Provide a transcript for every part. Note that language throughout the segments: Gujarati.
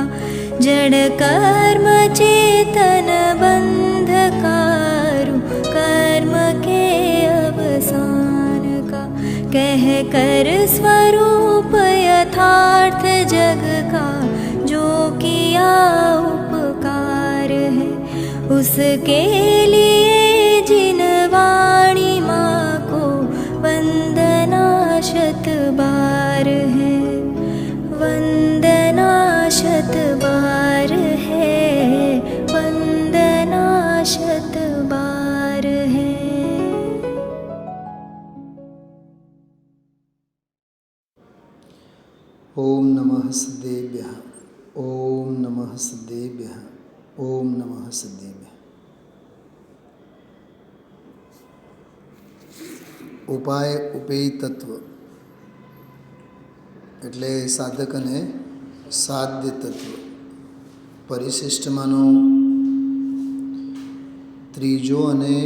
का जड़ कर्म चेतन बंधकारु कर्म के अवसान का कह कर स्वरूप यथार्थ जग का जो किया उपकार है उसके लिए जिन वाणी माँ को वंदना शत बार है वंदना शत बार है वंदना शत बार है। ओम नमः सिद्धेभ्यः ओम नमः सिद्धेभ्यः ओम नमः सिद्धेभ्यः। उपाय उपेय तत्व એટલે સાધકને સાધ્ય તત્વ પરિશિષ્ટમાંનો ત્રીજો અને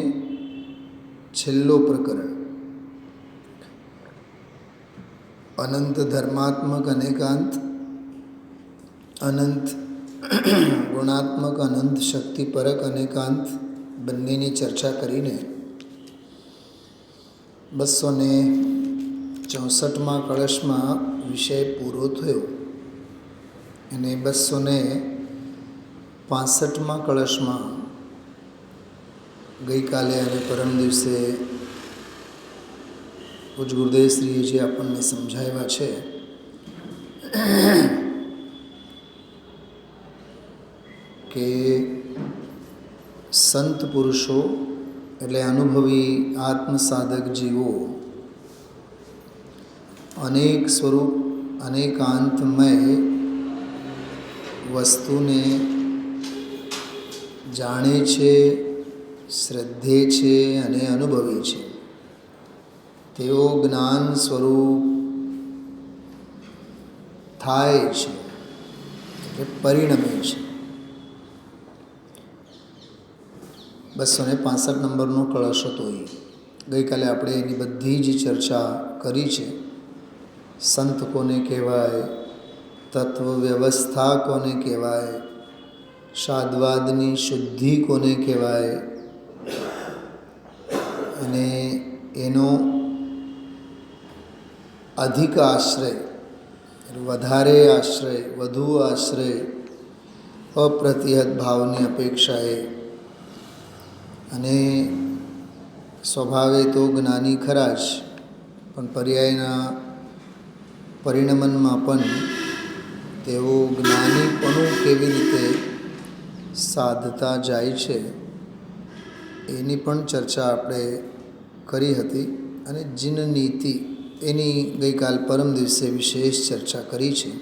છેલ્લો પ્રકરણ અનંત ધર્માત્મક અનેકાંત અનંત ગુણાત્મક અનંત શક્તિપરક અનેકાંત બંનેની ચર્ચા કરીને 264માં કળશમાં વિષય પૂરો થયો અને 265માં કળશમાં ગઈકાલે અને પરમ દિવસે પૂજ્ય ગુરુદેવશ્રીએ જે આપણને સમજાવ્યા છે કે સંત પુરુષો એટલે અનુભવી આત્મસાધક જીવો અનેક સ્વરૂપ અનેકાંતમય વસ્તુને જાણે છે, શ્રદ્ધે છે અને અનુભવે છે. તેઓ જ્ઞાન સ્વરૂપ થાય છે એટલે પરિણમે છે. 265 નંબરનો કળશ હતો એ ગઈકાલે આપણે એની બધી જ ચર્ચા કરી છે. સંત કોને કહેવાય, તત્વ વ્યવસ્થા કોને કહેવાય, સાદવાદની શુદ્ધિ કોને કહેવાય અને એનો અધિક આશ્રય વધારે આશ્રય વધુ આશ્રય અપ્રતિહત ભાવની અપેક્ષાએ અને સ્વભાવે તો જ્ઞાની ખરા જ પણ પર્યાયના પરિણમનમાં પણ તેઓ જ્ઞાનીપણું કેવી રીતે સાધતા જાય છે એની પણ ચર્ચા આપણે કરી હતી અને જીન નીતિ એની ગઈકાલ પરમ દિવસે વિશેષ ચર્ચા કરી છે.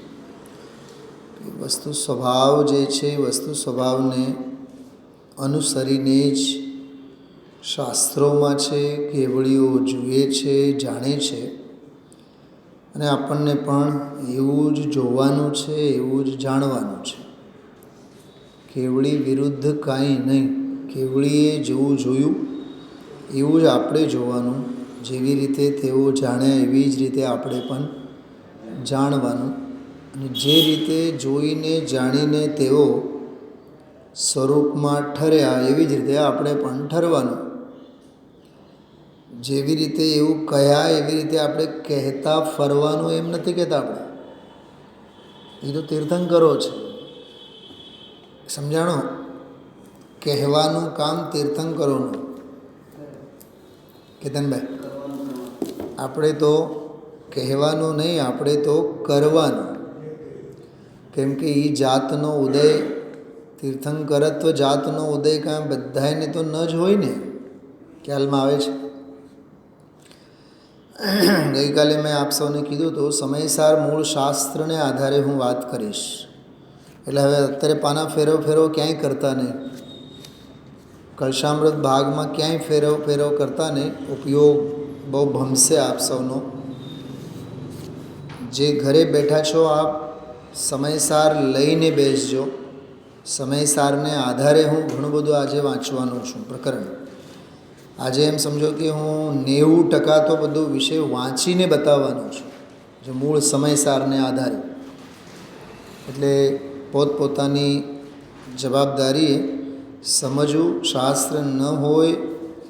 વસ્તુ સ્વભાવ જે છે વસ્તુ સ્વભાવને અનુસરીને જ શાસ્ત્રોમાં છે, કેવળીઓ જુએ છે, જાણે છે અને આપણને પણ એવું જ જોવાનું છે, એવું જ જાણવાનું છે. કેવળી વિરુદ્ધ કાંઈ નહીં. કેવળીએ જેવું જોયું એવું જ આપણે જોવાનું. જેવી રીતે તેઓ જાણ્યા એવી જ રીતે આપણે પણ જાણવાનું અને જે રીતે જોઈને જાણીને તેઓ સ્વરૂપમાં ઠર્યા એવી જ રીતે આપણે પણ ઠરવાનું. જેવી રીતે એવું કહ્યા એવી રીતે આપણે કહેતા ફરવાનું એમ નથી કહેતા આપણે. એ તો તીર્થંકરો છે. સમજાણો? કહેવાનું કામ તીર્થંકરોનું. કેતનભાઈ, આપણે તો કહેવાનું નહીં, આપણે તો કરવાનું. કેમ કે એ જાતનો ઉદય તીર્થંકરત્વ જાતનો ઉદય કાંઈ બધાને તો ન જ હોય ને. ખ્યાલમાં આવે છે? ગઈકાલે મેં આપ સૌને કીધું તો સમયસાર મૂળ શાસ્ત્રને આધારે હું વાત કરીશ. એટલે હવે અત્યારે પાના ફેરવ ક્યાંય કરતા નહીં. કળશામૃત ભાગમાં ક્યાંય ફેરવ કરતા નહીં. ઉપયોગ બહુ ભમશે આપ સૌનો. જે ઘરે બેઠા છો આપ સમયસાર લઈને બેસજો. સમયસારને આધારે હું ઘણું બધું આજે વાંચવાનું છું પ્રકરણ. આજે એમ સમજો કે હું 90% તો બધું વિષય વાંચીને બતાવવાનું છું, જે મૂળ સમયસારને આધારે. એટલે પોતપોતાની જવાબદારીએ સમજવું. શાસ્ત્ર ન હોય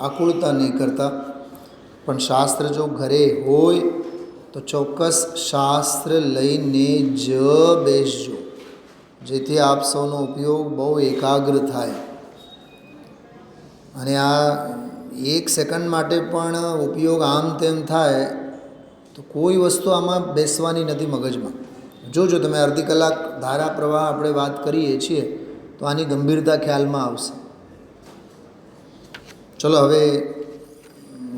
આકુળતા નહીં કરતા, પણ શાસ્ત્ર જો ઘરે હોય તો ચોક્કસ શાસ્ત્ર લઈને જ બેસજો, જેથી આપ સૌનો ઉપયોગ બહુ એકાગ્ર થાય. અને આ 1 સેકન્ડ માટે પણ ઉપયોગ આમ તેમ થાય તો કોઈ વસ્તુ આમાં બેસવાની નથી મગજમાં. જોજો તમે, અડધી કલાક ધારા પ્રવાહ આપણે વાત કરીએ છીએ તો આની ગંભીરતા ખ્યાલમાં આવશે. ચલો હવે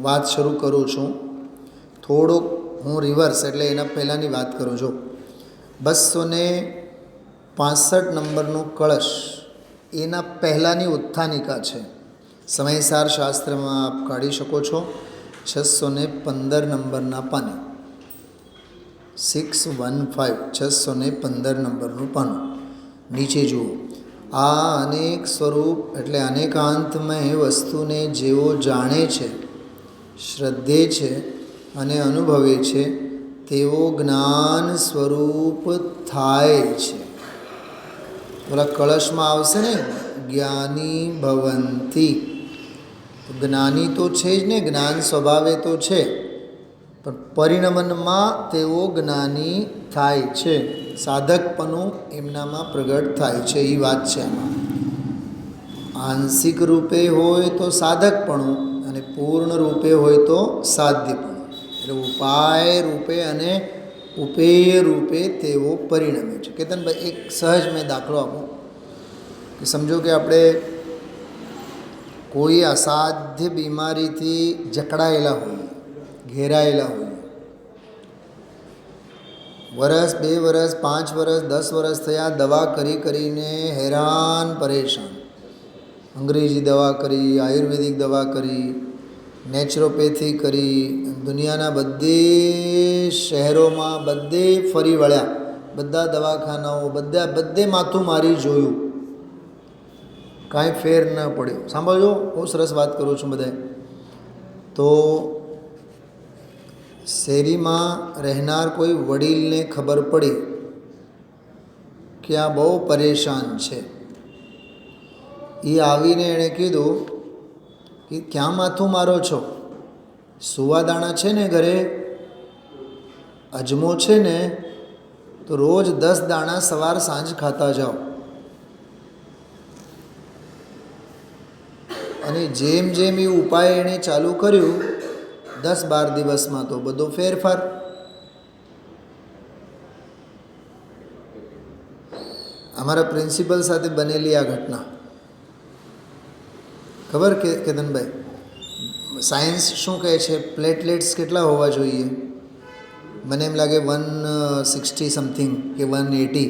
વાત શરૂ કરું છું. થોડોક હું રિવર્સ એટલે એના પહેલાંની વાત કરું છું. 265 નંબરનો કળશ એના પહેલાંની ઉત્થાનિકા છે. સમયસાર શાસ્ત્રમાં આપ કાઢી શકો છો. 615 નંબરના પાને, 615 નંબરનું પાનું. નીચે જુઓ. આ અનેક સ્વરૂપ એટલે અનેકાંતમય વસ્તુને જેઓ જાણે છે, શ્રદ્ધે છે અને અનુભવે છે, તેઓ જ્ઞાન સ્વરૂપ થાય છે. પેલા કળશમાં આવશે ને, જ્ઞાની ભવંતી. જ્ઞાની તો છે જ ને, જ્ઞાન સ્વભાવે તો છે, પણ પરિણમનમાં તેઓ જ્ઞાની થાય છે. સાધકપણું એમનામાં પ્રગટ થાય છે, એ વાત છે આમાં. આંશિક રૂપે હોય તો સાધકપણું અને પૂર્ણ રૂપે હોય તો સાધ્યપણું. એટલે ઉપાય રૂપે અને ઉપેય રૂપે તેઓ પરિણમે છે. કેતનભાઈ, એક સહજ મેં દાખલો આપું કે સમજો કે આપણે કોઈ અસાધ્ય બીમારીથી જકડાયેલા હોઈએ, ઘેરાયેલા હોઈએ. વર્ષ, 2 વર્ષ, 5 વર્ષ, 10 વર્ષ થયા દવા કરીને હેરાન પરેશાન. અંગ્રેજી દવા કરી, આયુર્વેદિક દવા કરી, નેચરોપેથી કરી, દુનિયાના બધે શહેરોમાં બધે ફરી વળ્યા, બધા દવાખાનાઓ બધે માથું મારી જોયું, કાંઈ ફેર ન પડ્યો. સાંભળજો, બહુ સરસ વાત કરું છું બધાએ. તો શેરીમાં રહેનાર કોઈ વડીલને ખબર પડી કે આ બહુ પરેશાન છે. એ આવીને એણે કીધું કે ક્યાં માથું મારો છો? સુવાદાણા છે ને ઘરે, અજમો છે ને, તો રોજ 10 દાણા સવાર સાંજ ખાતા જાઓ. અને જેમ જેમ એ ઉપાય એણે ચાલુ કર્યું, 10-12 દિવસમાં તો બધો ફેરફાર. અમારા પ્રિન્સિપલ સાથે બનેલી આ ઘટના ખબર કે કેતનભાઈ? સાયન્સ શું કહે છે? પ્લેટલેટ્સ કેટલા હોવા જોઈએ? મને એમ લાગે 160 સમથિંગ કે 180.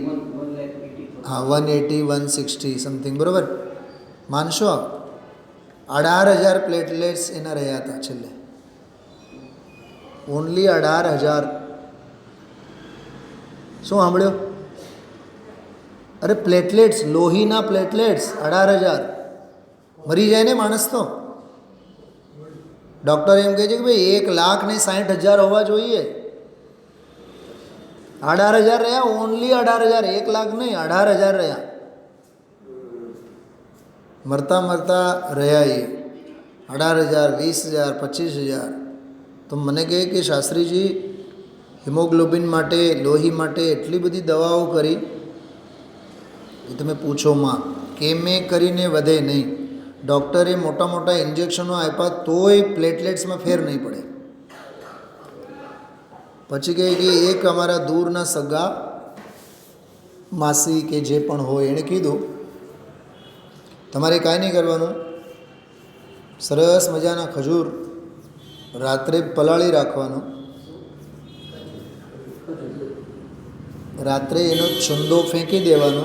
હા, 180, 160 સમથિંગ, બરાબર. માનશો? 18,000 પ્લેટલેટ્સ એના રહ્યા હતા છેલ્લે. ઓનલી 18,000. શું સાંભળ્યો? અરે પ્લેટલેટ્સ, લોહીના પ્લેટલેટ્સ 18,000. મરી જાય ને માણસ તો. ડૉક્ટર એમ કહે છે કે ભાઈ 1,60,000 હોવા જોઈએ. 18,000 રહ્યા, ઓનલી 18,000. 1 લાખ નહીં, 18,000 રહ્યા. મરતા મરતા રહ્યા એ 18,000, 20,000, 25,000. તો મને કહે કે શાસ્ત્રીજી, હિમોગ્લોબિન માટે, લોહી માટે એટલી બધી દવાઓ કરી, એ તમે પૂછો માં. કેમે કરીને વધે નહીં. ડૉક્ટરે મોટા મોટા ઇન્જેક્શનો આપ્યા તોય પ્લેટલેટ્સમાં ફેર નહીં પડે. પછી કહે કે એક અમારા દૂરના સગા માસી કે જે પણ હોય એણે કીધું, તમારે કાંઈ નહીં કરવાનું, સરસ મજાના ખજૂર રાત્રે પલાળી રાખવાનો, રાત્રે એનો છુંદો ફેંકી દેવાનો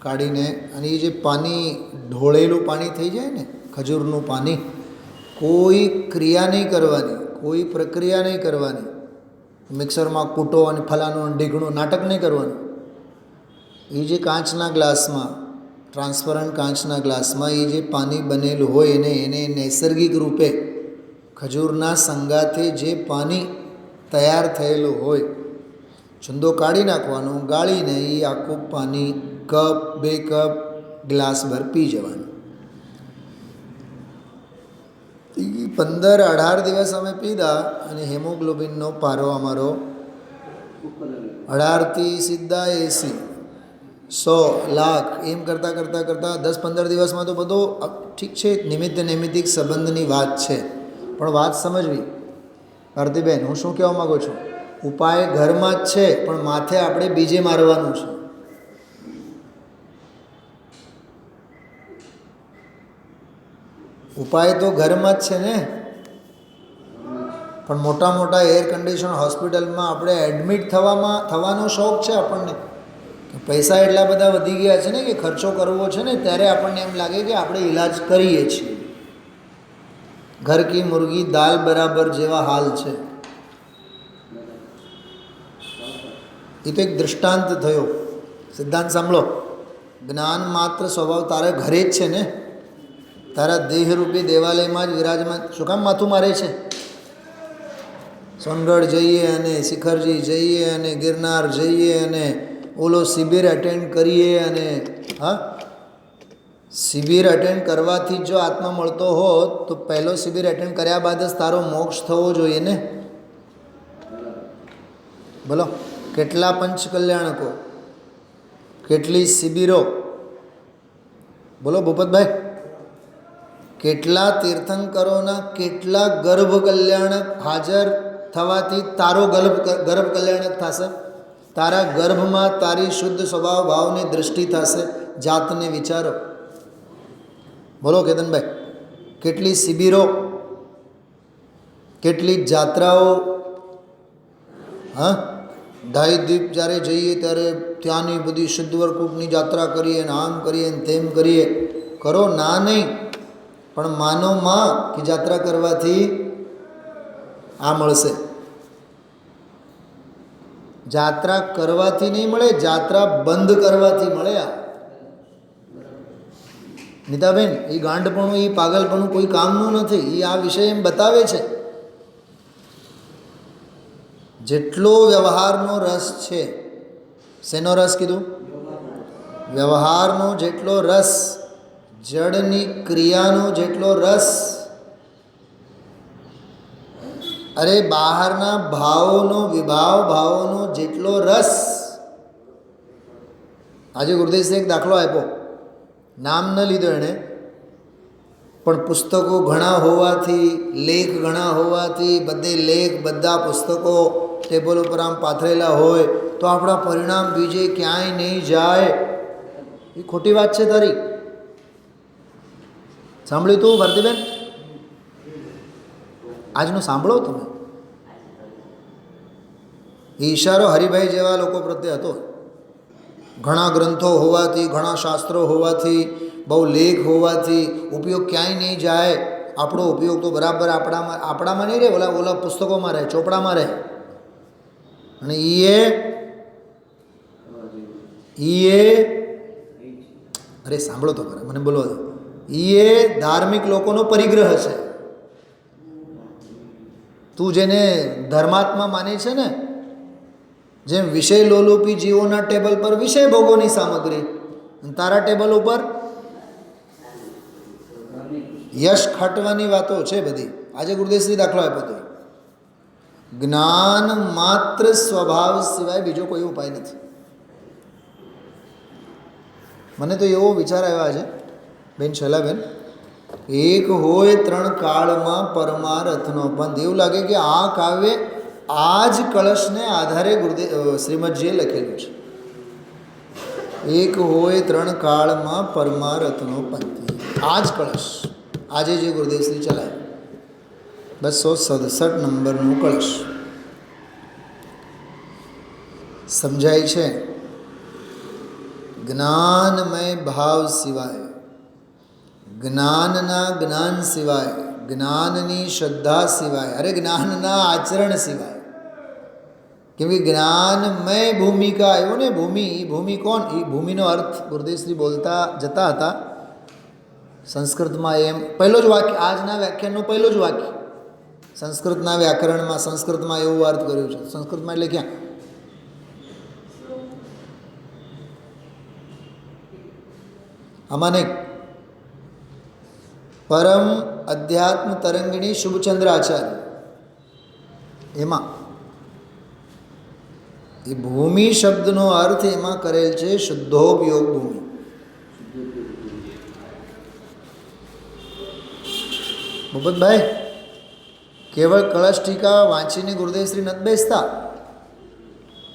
કાઢીને, અને એ જે પાણી ઢોળેલું પાણી થઈ જાય ને, ખજૂરનું પાણી, કોઈ ક્રિયા નહીં કરવાની, કોઈ પ્રક્રિયા નહીં કરવાની. મિક્સરમાં કૂટો અને ફલાણું ઢીકણું નાટક નહીં કરવાનું. એ જે કાચના ગ્લાસમાં, ટ્રાન્સપરન્ટ કાચના ગ્લાસમાં એ જે પાણી બનેલું હોય એને નૈસર્ગિક રૂપે ખજૂરના સંગાથે જે પાણી તૈયાર થયેલું હોય, છુંદો કાઢી નાખવાનો, ગાળીને એ આખું પાણી કપ 2 કપ ગ્લાસ ભર પી જવાનું. 15-18 દિવસ અમે પીધા અને હેમોગ્લોબિનનો પારો અમારો 18 થી સીધા 80, 100, લાખ એમ કરતાં 10-15 દિવસમાં તો બધો ઠીક છે. નૈમિત્તિક સંબંધની વાત છે, પણ વાત સમજવી. ભારતીબેન, હું શું કહેવા માગું છું, ઉપાય ઘરમાં જ છે, પણ માથે આપણે બીજે મારવાનું છે. ઉપાય તો ઘરમાં જ છે ને, પણ મોટા એર કન્ડિશન હોસ્પિટલમાં આપણે એડમિટ થવાનો શોખ છે આપણને. પૈસા એટલા બધા વધી ગયા છે ને કે ખર્ચો કરવો છે ને ત્યારે આપણને એમ લાગે કે આપણે ઈલાજ કરીએ છીએ. ઘર કી મુર્ગી દાલ બરાબર જેવા હાલ છે. એ તો એક દૃષ્ટાંત થયો. સિદ્ધાંત સાંભળો. જ્ઞાન માત્ર સ્વભાવ તારા ઘરે જ છે ને, તારા દેહરૂપી દેવાલયમાં જ વિરાજમાન. શું કામ માથું મારે છે? સોનગઢ જઈએ અને શિખરજી જઈએ અને ગિરનાર જઈએ અને ઓલો શિબિર એટેન્ડ કરીએ અને શિબિર એટેન્ડ કરવાથી જો આત્મા મળતો હોત તો પહેલો શિબિર એટેન્ડ કર્યા બાદ જ તારો મોક્ષ થવો જોઈએ ને. બોલો, કેટલા પંચકલ્યાણકો, કેટલી શિબિરો, બોલો ભૂપતભાઈ, કેટલા તીર્થંકરોના કેટલા ગર્ભ કલ્યાણક હાજર થવાથી તારો ગર્ભ કલ્યાણક થશે. તારા ગર્ભમાં તારી શુદ્ધ સ્વભાવ ભાવની દૃષ્ટિ થશે. જાતને વિચારો. બોલો કેતનભાઈ, કેટલી શિબિરો, કેટલી જાત્રાઓ. ધાઈદ્વીપ જ્યારે જઈએ ત્યારે ત્યાંની બધી શુદ્ધવરકૂટની જાત્રા કરીએ ને આમ કરીએ ને તેમ કરીએ. કરો ના નહીં, પણ માનો માં કે જાત્રા કરવાથી આ મળશે. જાત્રા કરવાથી નહીં મળે, જાત્રા બંધ કરવાથી મળે. આ નીતાબેન, એ ગાંડપણું, એ પાગલપણું કોઈ કામનું નથી. એ આ વિષય એમ બતાવે છે. જેટલો વ્યવહારનો રસ છે, શેનો રસ કીધું? વ્યવહારનો જેટલો રસ, જડની ક્રિયાનો જેટલો રસ, અરે બહારના ભાવોનો ભાવોનો જેટલો રસ. આજે ગુરુદેવસે એક દાખલો આપ્યો, નામ ન લીધો એણે, પણ પુસ્તકો ઘણા હોવાથી, લેખ ઘણા હોવાથી, બધે લેખ, બધા પુસ્તકો ટેબલ ઉપર આમ પાથરેલા હોય તો આપણા પરિણામ બીજે ક્યાંય નહીં જાય. એ ખોટી વાત છે તારી. સાંભળ્યું તું ભારતીબેન? આજનું સાંભળો તમે. એ ઈશારો હરિભાઈ જેવા લોકો પ્રત્યે હતો. ઘણા ગ્રંથો હોવાથી, ઘણા શાસ્ત્રો હોવાથી, બહુ લેખ હોવાથી ઉપયોગ ક્યાંય નહીં જાય. આપણો ઉપયોગ તો બરાબર આપણામાં નહીં રહે, ઓલા પુસ્તકોમાં રહે, ચોપડામાં રહે. અને અરે સાંભળો તો ખરા, મને બોલવા દો. એ ધાર્મિક લોકોનો પરિગ્રહ છે. તું જેને ધર્માત્મા માને છે ને, જેમ વિષય લોલુપી જીવોના ટેબલ પર વિષય ભોગોની સામગ્રી, તારા ટેબલ ઉપર યશ ખાટવાની વાતો છે બધી. આજે ગુરુદેવશ્રી દાખલો આપ્યો હતો. જ્ઞાન માત્ર સ્વભાવ સિવાય બીજો કોઈ ઉપાય નથી. મને તો એવો વિચાર આવ્યા છે બેન શૈલાબેન, એક હોય 3 કાળમાં પરમારથનો પંથ. એવું લાગે કે આ કાવ્ય આ જ કળશને આધારે ગુરુદેવ શ્રીમદજીએ લખેલું છે. એક હોય 3 કાળમાં પરમારથનો પંથ, આ જ કળશ આજે જે ગુરુદેવશ્રી ચલાવે, 267 નંબરનું કળશ. સમજાય છે? જ્ઞાનમય ભાવ સિવાય, જ્ઞાનના જ્ઞાન સિવાય, જ્ઞાનની શ્રદ્ધા સિવાય, અરે જ્ઞાનના આચરણ સિવાય. કેમ કે જ્ઞાનમય ભૂમિકા આવ્યો ને, ભૂમિ. એ ભૂમિ કોણ? એ ભૂમિનો અર્થ ગુરુદેવશ્રી બોલતા જતા હતા સંસ્કૃતમાં. એમ પહેલો જ વાક્ય, આજના વ્યાખ્યાનનું પહેલું જ વાક્ય સંસ્કૃતના વ્યાકરણમાં, સંસ્કૃતમાં એવું અર્થ કર્યું છે. સંસ્કૃતમાં એટલે ક્યાં? આમાં નહીં. પરમ અધ્યાત્મ તરંગિણી શુભચંદ્ર આચાર્ય, એમાં એ ભૂમિ શબ્દનો અર્થ એમાં કરેલ છે શુદ્ધોપયોગ ભૂમિ. ભૂપતભાઈ, કેવળ કળશ ટીકા વાંચીને ગુરુદેવશ્રી નથી બેસતા.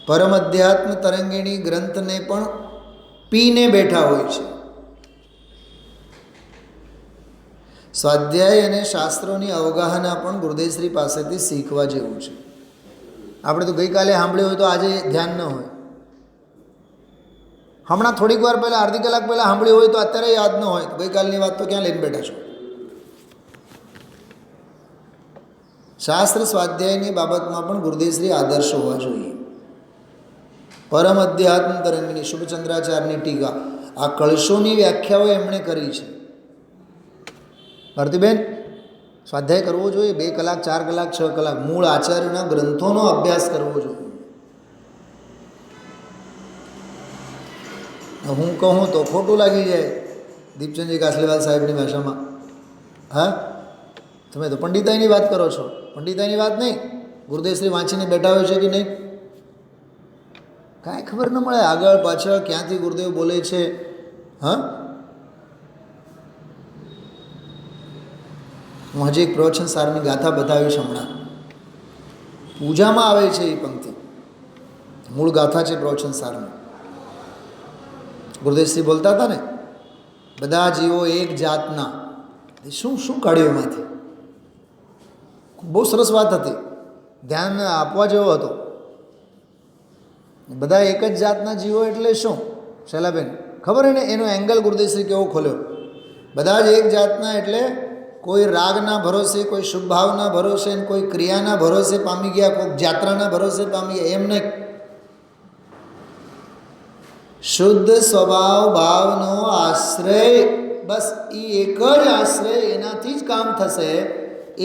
પરમ અધ્યાત્મ તરંગિણી ગ્રંથને પણ પીને બેઠા હોય છે. સ્વાધ્યાય અને શાસ્ત્રોની અવગાહના પણ ગુરુદેવશ્રી પાસેથી શીખવા જેવું છે. આપણે તો ગઈકાલે સાંભળ્યું હોય તો આજે ધ્યાન ન હોય, હમણાં થોડીક વાર પહેલાં અડધી કલાક પહેલાં સાંભળ્યું હોય તો અત્યારે યાદ ન હોય. ગઈકાલની વાત તો ક્યાં લઈને બેઠા છો? શાસ્ત્ર સ્વાધ્યાયની બાબતમાં પણ ગુરુદેવશ્રી આદર્શ હોવા જોઈએ. પરમ અધ્યાત્મ તરંગિણી શુભચંદ્રાચાર્યની ટીકા, આ કળશોની વ્યાખ્યાઓ એમણે કરી છે. ભારતીબેન, સ્વાધ્યાય કરવો જોઈએ 2 કલાક 4 કલાક 6 કલાક, મૂળ આચાર્યના ગ્રંથોનો અભ્યાસ કરવો જોઈએ. હું કહું તો ખોટું લાગી જાય દીપચંદજી કાસલીવાલ સાહેબની ભાષામાં. હા, તમે તો પંડિતાઈની વાત કરો છો. પંડિતાઈની વાત નહીં, ગુરુદેવશ્રી વાંચીને બેઠા હોય છે કે નહીં કાંઈ ખબર ન મળે. આગળ પાછળ ક્યાંથી ગુરુદેવ બોલે છે. હા, હું હજી એક પ્રવચન સારની ગાથા બતાવીશ હમણાં. પૂજામાં આવે છે એ પંક્તિ, મૂળ ગાથા છે પ્રવચન સારની. ગુરુદેવશ્રી બોલતા હતા ને, બધા જીવો એક જાતના. શું શું કાઢ્યું એમાંથી? બહુ સરસ વાત હતી, ધ્યાન આપવા જેવો હતો. બધા એક જ જાતના જીવો એટલે શું શૈલાબેન ખબર ને? એનો એંગલ ગુરુદેવશ્રી કેવો ખોલ્યો. બધા જ એક જાતના એટલે કોઈ રાગના ભરોસે, કોઈ શુભ ભાવના ભરોસે, કોઈ ક્રિયાના ભરોસે પામી ગયા, કોઈ જાત્રાના ભરોસે પામી ગયા, એમ નહીં. શુદ્ધ સ્વભાવ ભાવનો આશ્રય, બસ એ એક જ આશ્રય, એનાથી જ કામ થશે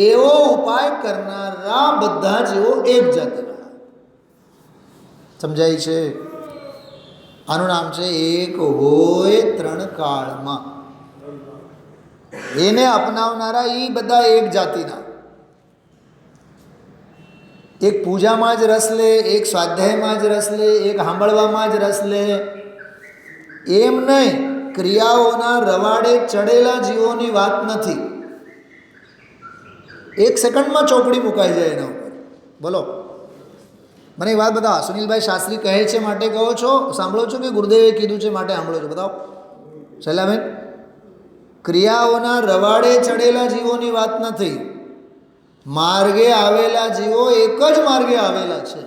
એવો ઉપાય કરનારા બધા જેવો એક જાતિવાળા. સમજાય છે? આનું નામ છે એક હોય 3 કાળમાં. એને અપનાવનારા એ બધા એક જાતિના. એક પૂજામાં જ રસ લે, એક સ્વાધ્યાયમાં જ રસ લે, એક સાંભળવામાં જ રસ લે, એમ નહીં. ક્રિયાઓના રવાડે ચડેલા જીવોની વાત નથી. 1 સેકન્ડમાં ચોપડી મુકાઈ જાય એના ઉપર. બોલો, મને એ વાત બતાવો. સુનિલભાઈ શાસ્ત્રી કહે છે માટે કહો છો, સાંભળો છો, કે ગુરુદેવે કીધું છે માટે સાંભળો છો? બતાવો શૈલાબેન. ક્રિયાઓના રવાડે ચડેલા જીવોની વાત નથી. માર્ગે આવેલા જીવો એક જ માર્ગે આવેલા છે.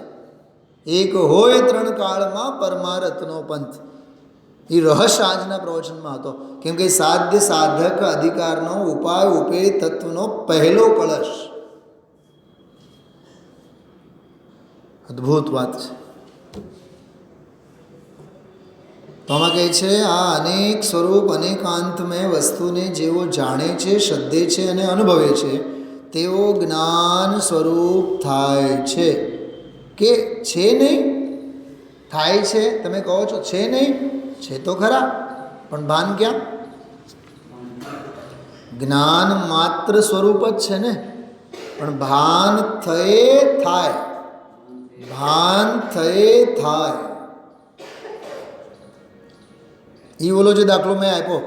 એક હોય 3 કાળમાં પરમારથનો પંથ. એ રહસ્ય આજના પ્રવચનમાં હતો. કેમ કે સાધ્ય સાધક અધિકારનો ઉપાય ઉપેય તત્વનો પહેલો કળશ. અદ્ભુત વાત છે. તો આમાં કહે છે, આ અનેક સ્વરૂપ અનેકાંતમય વસ્તુને જેઓ જાણે છે, શ્રદ્ધે છે અને અનુભવે છે, તેઓ જ્ઞાન સ્વરૂપ થાય છે. કે છે નહીં? થાય છે. તમે કહો છો છે નહીં? છે તો ખરા, પણ ભાન ક્યાં? જ્ઞાન માત્ર સ્વરૂપ જ છે ને, પણ ભાન થયે થાય. ભાન થયે થાય. એ બોલો જે દાખલો મેં આપ્યો,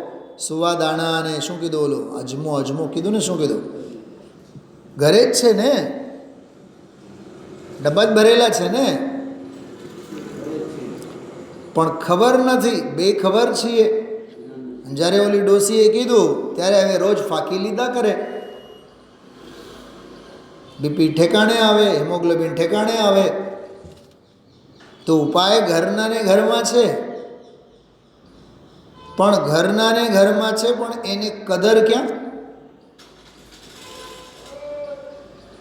સુવા દાણા અને શું કીધું, ઓલો અજમો કીધું ને, શું કીધું? ઘરે જ છે ને, ડબ્બા જ ભરેલા છે ને, પણ ખબર નથી. બેખબર છીએ. જ્યારે ઓલી ડોસીએ કીધું ત્યારે હવે રોજ ફાંકી લીધા કરે. બીપી ઠેકાણે આવે, હિમોગ્લોબિન ઠેકાણે આવે. તો ઉપાય ઘરના ને ઘરમાં છે, પણ ઘરના ને ઘરમાં છે, પણ એની કદર ક્યાં?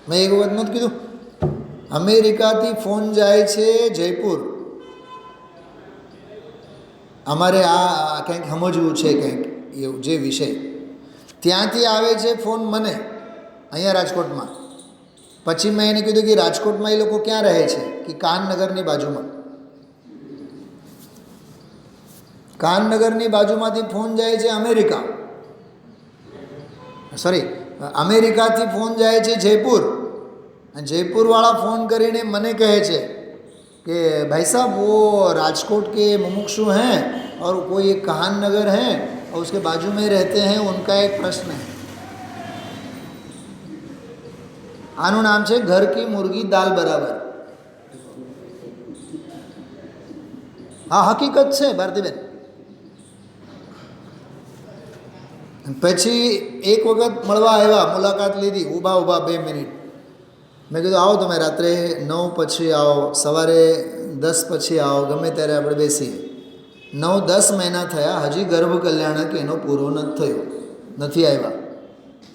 મેં એક વખત નથી કીધું, અમેરિકાથી ફોન જાય છે જયપુર. અમારે આ કંઈક સમજવું છે, કંઈક એવું જે વિષય. ત્યાંથી આવે છે ફોન મને અહીંયા રાજકોટમાં. પછી મેં એને કીધું કે રાજકોટમાં એ લોકો ક્યાં રહે છે? કે કાનનગરની બાજુમાં. કાનનગરની બાજુમાંથી ફોન જાય છે અમેરિકા, સોરી અમેરિકાથી ફોન જાય છે જયપુર, અને જયપુરવાળા ફોન કરીને મને કહે છે कि भाई साहब वो राजकोट के मुमुक्षु हैं और कोई एक कहान नगर है और उसके बाजू में रहते हैं, उनका एक प्रश्न है। आनु नाम છે घर की मुर्गी दाल बराबर। हाँ हकीकत છે ભારતીબેન। પછી એક વખત મળવા આવ્યા, મુલાકાત લીધી, ઊભા 2 મિનિટ। મેં કીધું આવો તમે રાત્રે 9 પછી આવો, સવારે 10 પછી આવો, ગમે ત્યારે આપણે બેસીએ। 9-10 મહિના થયા, હજી ગર્ભ કલ્યાણક એનો પૂરો નથી થયો, નથી આવ્યા।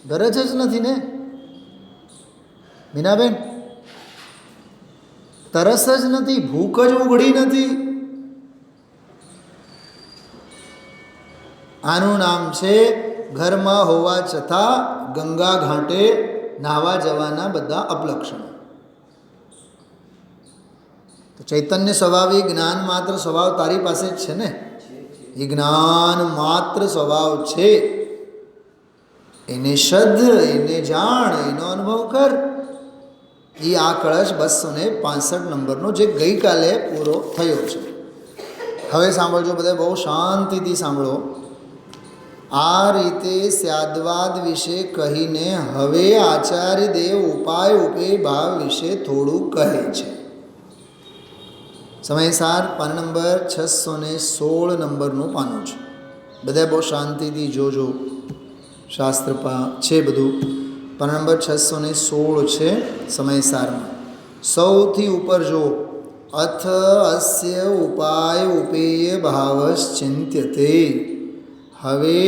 ગરજ જ નથી ને મીનાબેન, તરસ જ નથી, ભૂખ જ ઉઘડી નથી। આનું નામ છે ઘરમાં હોવા છતાં ગંગા ઘાટે નાહવા જવાના બધા અપલક્ષણો। તો ચૈતન્ય સ્વભાવી જ્ઞાન માત્ર સ્વભાવ તારી પાસે જ છે ને, એ જ્ઞાન માત્ર સ્વભાવ છે, એને શ્રદ્ધ, એને જાણ, એનો અનુભવ કર। એ આ કળશ 265 નંબરનો જે ગઈકાલે પૂરો થયો છે। હવે સાંભળજો બધા, બહુ શાંતિથી સાંભળો। આ રીતે સ્યાદ્વાદ વિશે કહીને હવે આચાર્ય દેવ ઉપાય ઉપેય ભાવ વિશે થોડું કહે છે। સમયસાર પાન નંબર 616 નંબરનું પાનું છે, બધા બહુ શાંતિથી જોજો, શાસ્ત્ર છે બધું। પાન નંબર 616 છે સમયસારમાં, સૌથી ઉપર જો, અથ અસ્ય ઉપાય ઉપેય ભાવશ્ચિંત્યતે। હવે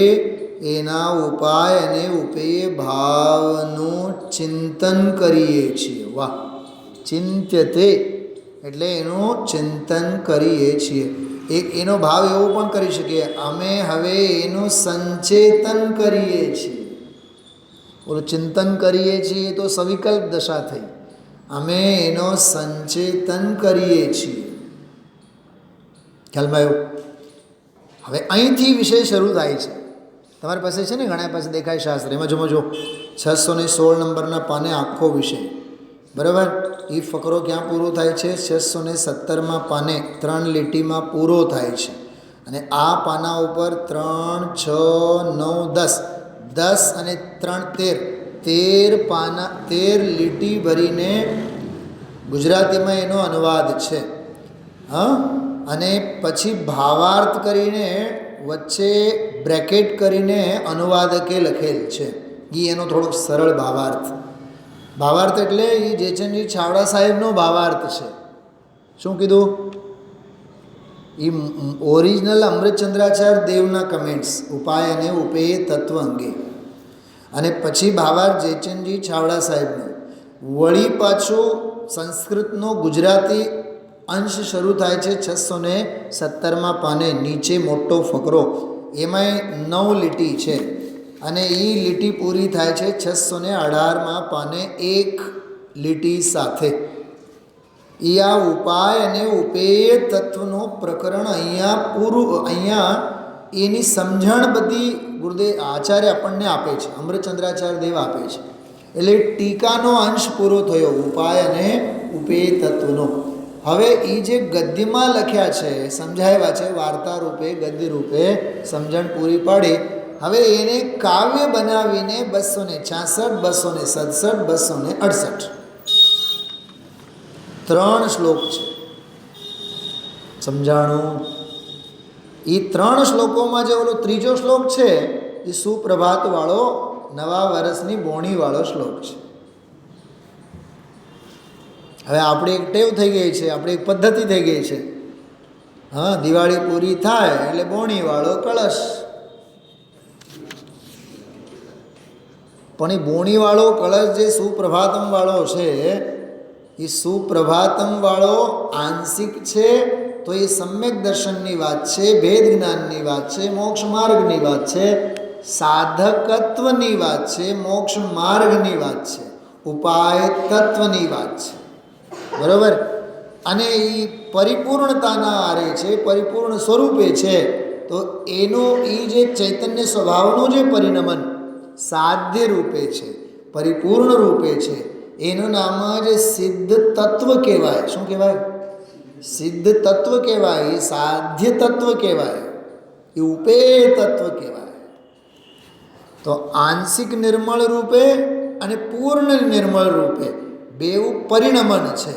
એના ઉપાય અને ઉપેય ભાવનું ચિંતન કરીએ છીએ। વાહ, ચિંત્યતે એટલે એનું ચિંતન કરીએ છીએ। એક એનો ભાવ એવો પણ કરી શકીએ, અમે હવે એનું સંચેતન કરીએ છીએ। બોલો, ચિંતન કરીએ છીએ તો સવિકલ્પ દશા થઈ, અમે એનો સંચેતન કરીએ છીએ। ખ્યાલમાં આવ્યો? હવે અહીંથી વિષય શરૂ થાય છે। તમારી પાસે છે ને, ઘણા પાસે દેખાય શાસ્ત્ર, એમાં જો 616 નંબરના પાને આખો વિષય, બરાબર। એ ફકરો ક્યાં પૂરો થાય છે? 617માં પાને 3 લીટીમાં પૂરો થાય છે। અને આ પાના ઉપર 3, 6, 9, 10 અને 3, 13 પાના, 13 લીટી ભરીને ગુજરાતીમાં એનો અનુવાદ છે। હા, અને પછી ભાવાર્થ કરીને વચ્ચે બ્રેકેટ કરીને અનુવાદકે લખેલ છે, એ એનો થોડોક સરળ ભાવાર્થ। ભાવાર્થ એટલે એ જેચનજી છાવડા સાહેબનો ભાવાર્થ છે। શું કીધું? એ ઓરિજિનલ અમૃતચંદ્રાચાર્ય દેવના કમેન્ટ્સ ઉપાય અને ઉપેય તત્વ અંગે, અને પછી ભાવાર્થ જેચનજી છાવડા સાહેબનો। વળી પાછું સંસ્કૃતનો ગુજરાતી અંશ શરૂ થાય છે 617માં પાને, નીચે મોટો ફકરો, એમાંય 9 લીટી છે, અને એ લીટી પૂરી થાય છે 618માં પાને 1 લીટી સાથે। એ આ ઉપાય અને ઉપેય તત્વનું પ્રકરણ અહીંયા પૂરું, અહીંયા એની સમજણ બધી ગુરુદેવ આચાર્ય આપણને આપે છે, અમૃતચંદ્રાચાર્ય દેવ આપે છે। એટલે ટીકાનો અંશ પૂરો થયો ઉપાય અને ઉપેય તત્વનો। હવે એ જે ગદ્યમાં લખ્યા છે, સમજાવ્યા છે, વાર્તા રૂપે, ગદ્ય રૂપે સમજણ પૂરી પાડી। હવે એને કાવ્ય બનાવીને 266, 267, 268 3 શ્લોક છે, સમજાણું? એ 3 શ્લોકોમાં જે ઓલો ત્રીજો શ્લોક છે એ સુપ્રભાત વાળો, નવા વર્ષની બોણી વાળો શ્લોક છે। હવે આપણી એક ટેવ થઈ ગઈ છે, આપણી એક પદ્ધતિ થઈ ગઈ છે। હા, દિવાળી પૂરી થાય એટલે બોણી વાળો કળશ, પણ એ બોણી વાળો કળશ જે સુપ્રભાતમ વાળો છે, એ સુપ્રભાતમ વાળો આંશિક છે, તો એ સમ્યક દર્શનની વાત છે, ભેદ જ્ઞાનની વાત છે, મોક્ષ માર્ગની વાત છે, સાધકત્વની વાત છે, મોક્ષ માર્ગની વાત છે, ઉપાય તત્વની વાત છે, બરાબર। અને એ પરિપૂર્ણતાના આરે છે, પરિપૂર્ણ સ્વરૂપે છે। તો એનો એ જે ચૈતન્ય સ્વભાવનું જે પરિણમન સાધ્ય રૂપે છે, પરિપૂર્ણ રૂપે છે, એનું નામ જ સિદ્ધ તત્વ કહેવાય. શું કહેવાય? સિદ્ધ તત્વ કહેવાય, એ સાધ્ય તત્વ કહેવાય, એ ઉપેય તત્વ કહેવાય. તો આંશિક નિર્મળ રૂપે અને પૂર્ણ નિર્મળ રૂપે બેઉ પરિણમન છે.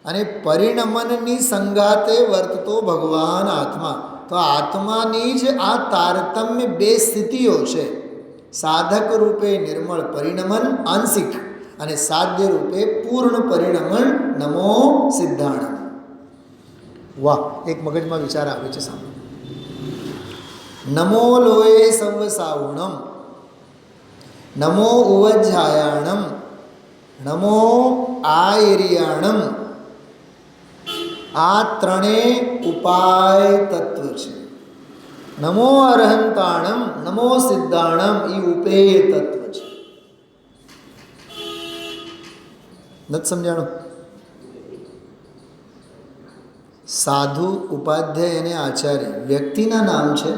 અને પરિણમનની સંગાતે વર્તતો ભગવાન આત્મા. તો આત્માની જ આ તારતમ્ય બે સ્થિતિઓ છે. સાધક રૂપે નિર્મળ પરિણમન આંશિક અને સાધ્ય રૂપે પૂર્ણ પરિણમન. નમો સિદ્ધાણમ. વાહ, એક મગજમાં વિચાર આવે છે સામે. નમો લોય સંવસાવણમ, નમો ઉવજ્જાયાણમ, નમો આયર્યાણમ. આ ત્રણેય ઉપાય તત્વ છે. નમો અરહંતાણમ, નમો સિદ્ધાણમ, એ ઉપેય તત્વ છે. નથી સમજાણું? સાધુ, ઉપાધ્યાય અને આચાર્ય વ્યક્તિના નામ છે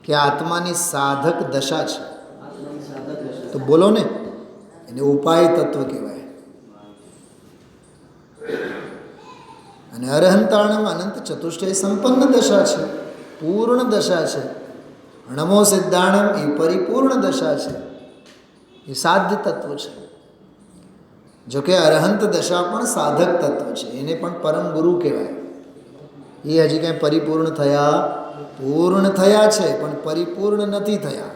કે આત્માની સાધક દશા છે? તો બોલો ને, એને ઉપાય તત્વ કહેવાય. અને અરહંતાણમ અનંત ચતુષ્ટય સંપન્ન દશા છે, પૂર્ણ દશા છે. નમો સિદ્ધાણમ એ પરિપૂર્ણ દશા છે, એ સાધ્ય તત્વ છે. જોકે અરહંત દશા પણ સાધક તત્વ છે, એને પણ પરમ ગુરુ કહેવાય. એ હજી કંઈ પરિપૂર્ણ થયા, પૂર્ણ થયા છે પણ પરિપૂર્ણ નથી થયા.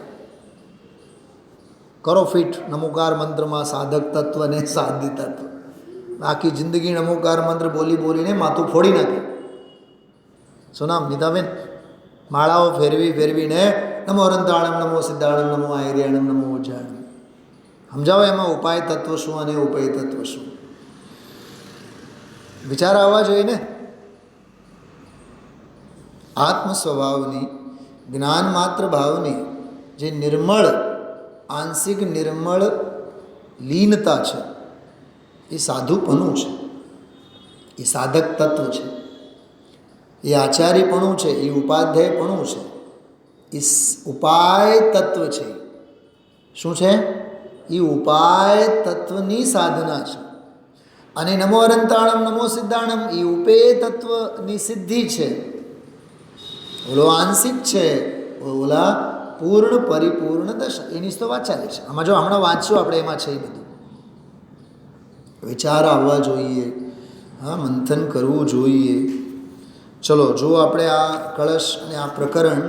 કરો ફિટ નમોકાર મંત્રમાં સાધક તત્વ ને સાધ્ય તત્વ. આખી જિંદગી નમોકાર મંત્ર બોલી બોલીને માથું ફોડી નાખે. શું નામ નીતાબેન? માળાઓ ફેરવી ફેરવીને નમો અરહંતાણમ, નમો સિદ્ધાણમ, નમો આયર્યાણમ, નમો ઉજ્જાણમ. સમજાવો એમાં ઉપાય તત્વ શું અને ઉપેય તત્વ શું? વિચાર આવવા જોઈએ ને. આત્મ સ્વભાવની, જ્ઞાન માત્ર ભાવની જે નિર્મળ, આંશિક નિર્મળ લીનતા છે, એ સાધુપણું છે, એ સાધક તત્વ છે. એ આચાર્યપણું છે, એ ઉપાધ્યાયપણું છે, એ ઉપાય તત્વ છે. શું છે? એ ઉપાય તત્વની સાધના છે. અને નમો અરહંતાણમ, નમો સિદ્ધાણમ એ ઉપેય તત્વની સિદ્ધિ છે. ઓલો આંશિક છે, ઓલા પૂર્ણ પરિપૂર્ણ દશા. એની તો વાત ચાલે છે. આમાં જો હમણાં વાંચશું આપણે, એમાં છે એ બધું. વિચાર આવવા જોઈએ, હા, મંથન કરવું જોઈએ. ચલો, જો આપણે આ કળશ અને આ પ્રકરણ,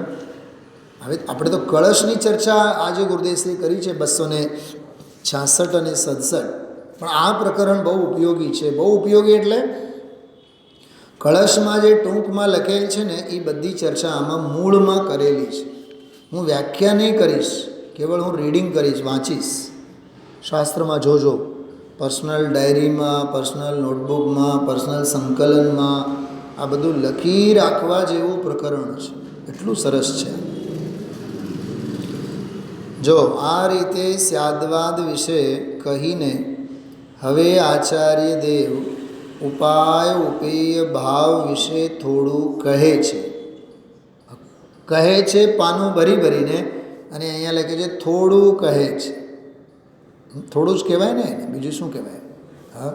હવે આપણે તો કળશની ચર્ચા આજે ગુરુદેવશ્રી કરી છે 266 અને 67, પણ આ પ્રકરણ બહુ ઉપયોગી છે. બહુ ઉપયોગી એટલે કળશમાં જે ટૂંકમાં લખેલ છે ને, એ બધી ચર્ચા આમાં મૂળમાં કરેલી છે. હું વ્યાખ્યા નહીં કરીશ, કેવળ હું રીડિંગ કરીશ, વાંચીશ. શાસ્ત્રમાં જોજો, પર્સનલ ડાયરીમાં, પર્સનલ નોટબુકમાં, પર્સનલ સંકલનમાં આ બધું લખી રાખવા જેવું પ્રકરણ છે. એટલું સરસ છે. જો આ રીતે સ્યાદવાદ વિશે કહીને હવે આચાર્ય દેવ ઉપાય ઉપેય ભાવ વિશે થોડું કહે છે. કહે છે પાનું ભરી ભરીને, અને અહીંયા લખે છે થોડું કહે છે. થોડું જ કહેવાય ને, બીજું શું કહેવાય? હા,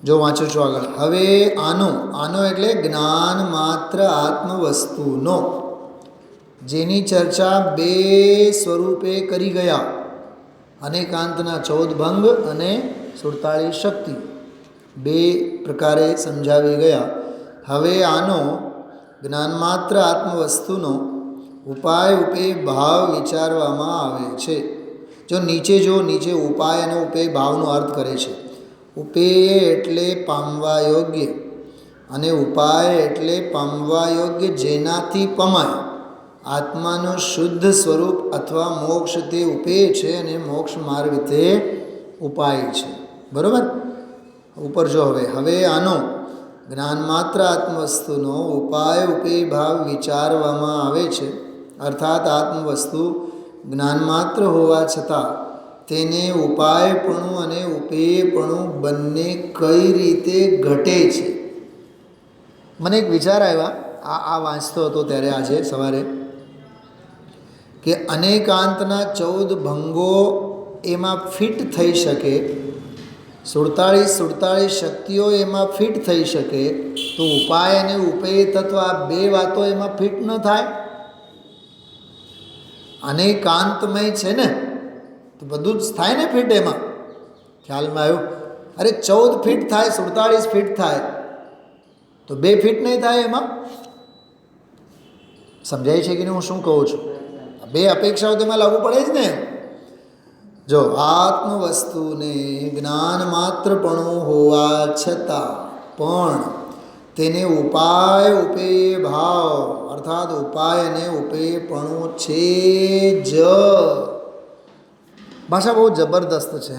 જો વાંચો છો આગળ. હવે આનો એટલે જ્ઞાન માત્ર આત્મ વસ્તુનો, જેની ચર્ચા બે સ્વરૂપે કરી ગયા, અનેકાંતના 14 ભંગ અને 47 શક્તિ, બે પ્રકારે સમજાવી ગયા. હવે આનો જ્ઞાન માત્ર આત્મ વસ્તુનો ઉપાય ઉપેય ભાવ વિચારવામાં આવે છે. જો નીચે ઉપાય અને ઉપેય ભાવનો અર્થ કરે છે. ઉપેય એટલે પામવા યોગ્ય, અને ઉપાય એટલે પામવા યોગ્ય જેનાથી પમાય. આત્માનું શુદ્ધ સ્વરૂપ અથવા મોક્ષ તે ઉપેય છે, અને મોક્ષ માર્ગ તે ઉપાય છે. બરાબર? ઉપર જો હવે આનો જ્ઞાન માત્ર આત્મવસ્તુનો ઉપાય ઉપેય ભાવ વિચારવામાં આવે છે. અર્થાત આત્મવસ્તુ જ્ઞાન માત્ર હોવા છતાં તેને ઉપાયપણું અને ઉપેયપણું બંને કઈ રીતે ઘટે છે. મને એક વિચાર આવ્યા આ વાંચતો હતો ત્યારે આજે સવારે કે અનેકાંતના 14 ભંગો એમાં ફિટ થઈ શકે, 47 શક્તિઓ એમાં ફિટ થઈ શકે, તો ઉપાય અને ઉપેય તત્વ આ બે વાતો એમાં ફિટ ન થાય? અનેકાંતમય છે ને, તો બધું જ થાય ને ફિટ એમાં. ખ્યાલમાં આવ્યું? અરે 14 ફિટ થાય, 47 ફિટ થાય, તો 2 ફિટ નહીં થાય એમાં? સમજાય છે કે નહીં હું શું કહું છું? 2 અપેક્ષાઓ તેમાં લાગુ પડે જ ને. જો આત્મ વસ્તુને જ્ઞાન માત્રપણું હોવા છતાં પણ તેને ઉપાય ઉપેય ભાવ અર્થાત ઉપાય અને ઉપેયપણું છે જ. ભાષા બહુ જબરદસ્ત છે.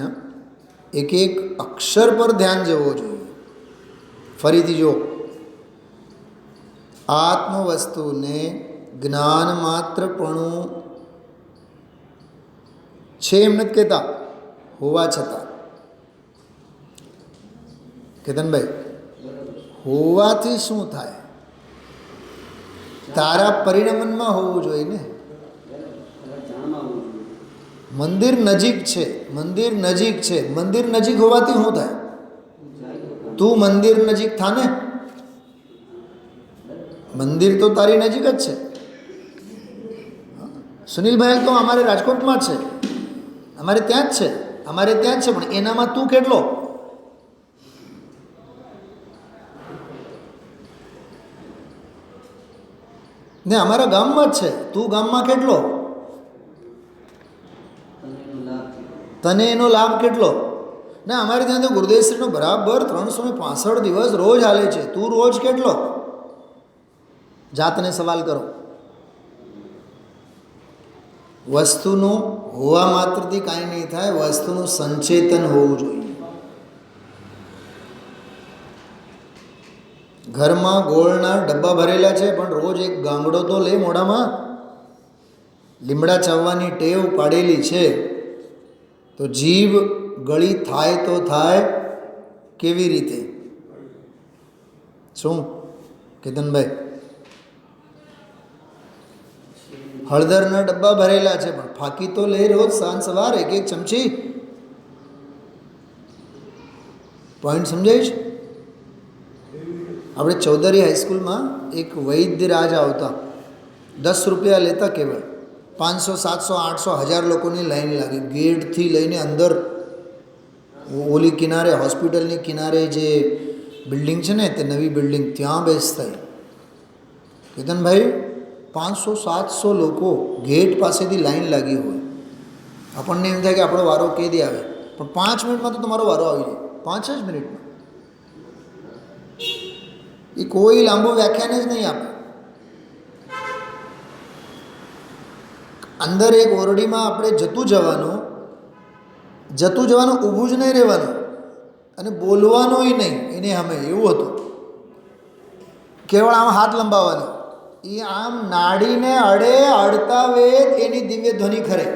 એક એક અક્ષર પર ધ્યાન જવું જોઈએ. ફરીથી જો, આત્મ વસ્તુને જ્ઞાન માત્રપણું છે એમ નથી કહેતા, હોવા છતાં. કેતનભાઈ, હોવાથી શું થાય? તારા પરિણમનમાં હોવું જોઈએ ને. મંદિર નજીક છે, મંદિર નજીક છે, મંદિર નજીક હોવાથી શું થાય? તું મંદિર નજીક થાને, મંદિર તો તારી નજીક જ છે. સુનિલભાઈ તો અમારે રાજકોટમાં જ છે, અમારે ત્યાં જ છે, અમારે ત્યાં જ છે, પણ એનામાં તું કેટલો? ને અમારા ગામમાં જ છે, તું ગામમાં કેટલો? તને એનો લાભ કેટલો? ને અમારે ત્યાં તો ગુરુદેવશ્રીનો બરાબર 365 દિવસ રોજ હાલે છે, તું રોજ કેટલો? જાતને સવાલ કરો. વસ્તુનું હોવા માત્રથી કાંઈ નહીં થાય, વસ્તુનું સંચેતન હોવું જોઈએ. ઘરમાં ગોળના ડબ્બા ભરેલા છે, પણ રોજ એક ગાંગડો તો લે મોઢામાં. લીમડા ચાવવાની ટેવ પાડેલી છે, તો જીભ ગળી થાય તો થાય કેવી રીતે? શું કેતનભાઈ? હળદરના ડબ્બા ભરેલા છે, પણ ફાંકી તો લે રોજ સાંજ સવાર એક ચમચી. પોઈન્ટ સમજાય છે? આપણે ચૌધરી હાઈસ્કૂલમાં એક વૈદ્યરાજ આવતા, 10 રૂપિયા લેતા કેવળ. 500, 700, 800, 1000 લોકોની લાઈન લાગી. ગેટથી લઈને અંદર ઓલી કિનારે, હોસ્પિટલની કિનારે જે બિલ્ડિંગ છે ને, તે નવી બિલ્ડિંગ, ત્યાં બેસતા. કેતનભાઈ, 500, 700 લોકો ગેટ પાસેથી લાઈન લાગી હોય. આપણને એમ થાય કે આપણો વારો કેદી આવે, પણ 5 મિનિટમાં તો તમારો વારો આવી જાય. 5 જ મિનિટમાં. એ કોઈ લાંબુ વ્યાખ્યાન જ નહીં આપે. અંદર એક ઓરડીમાં આપણે જતું જવાનું, ઊભું જ નહીં રહેવાનું, અને બોલવાનુંય નહીં એને સામે. એવું હતું. કેવળ આમ હાથ લંબાવવાનો. એ આમ નાડીને અડે, અડતા વેત એની દિવ્ય ધ્વનિ ખરે.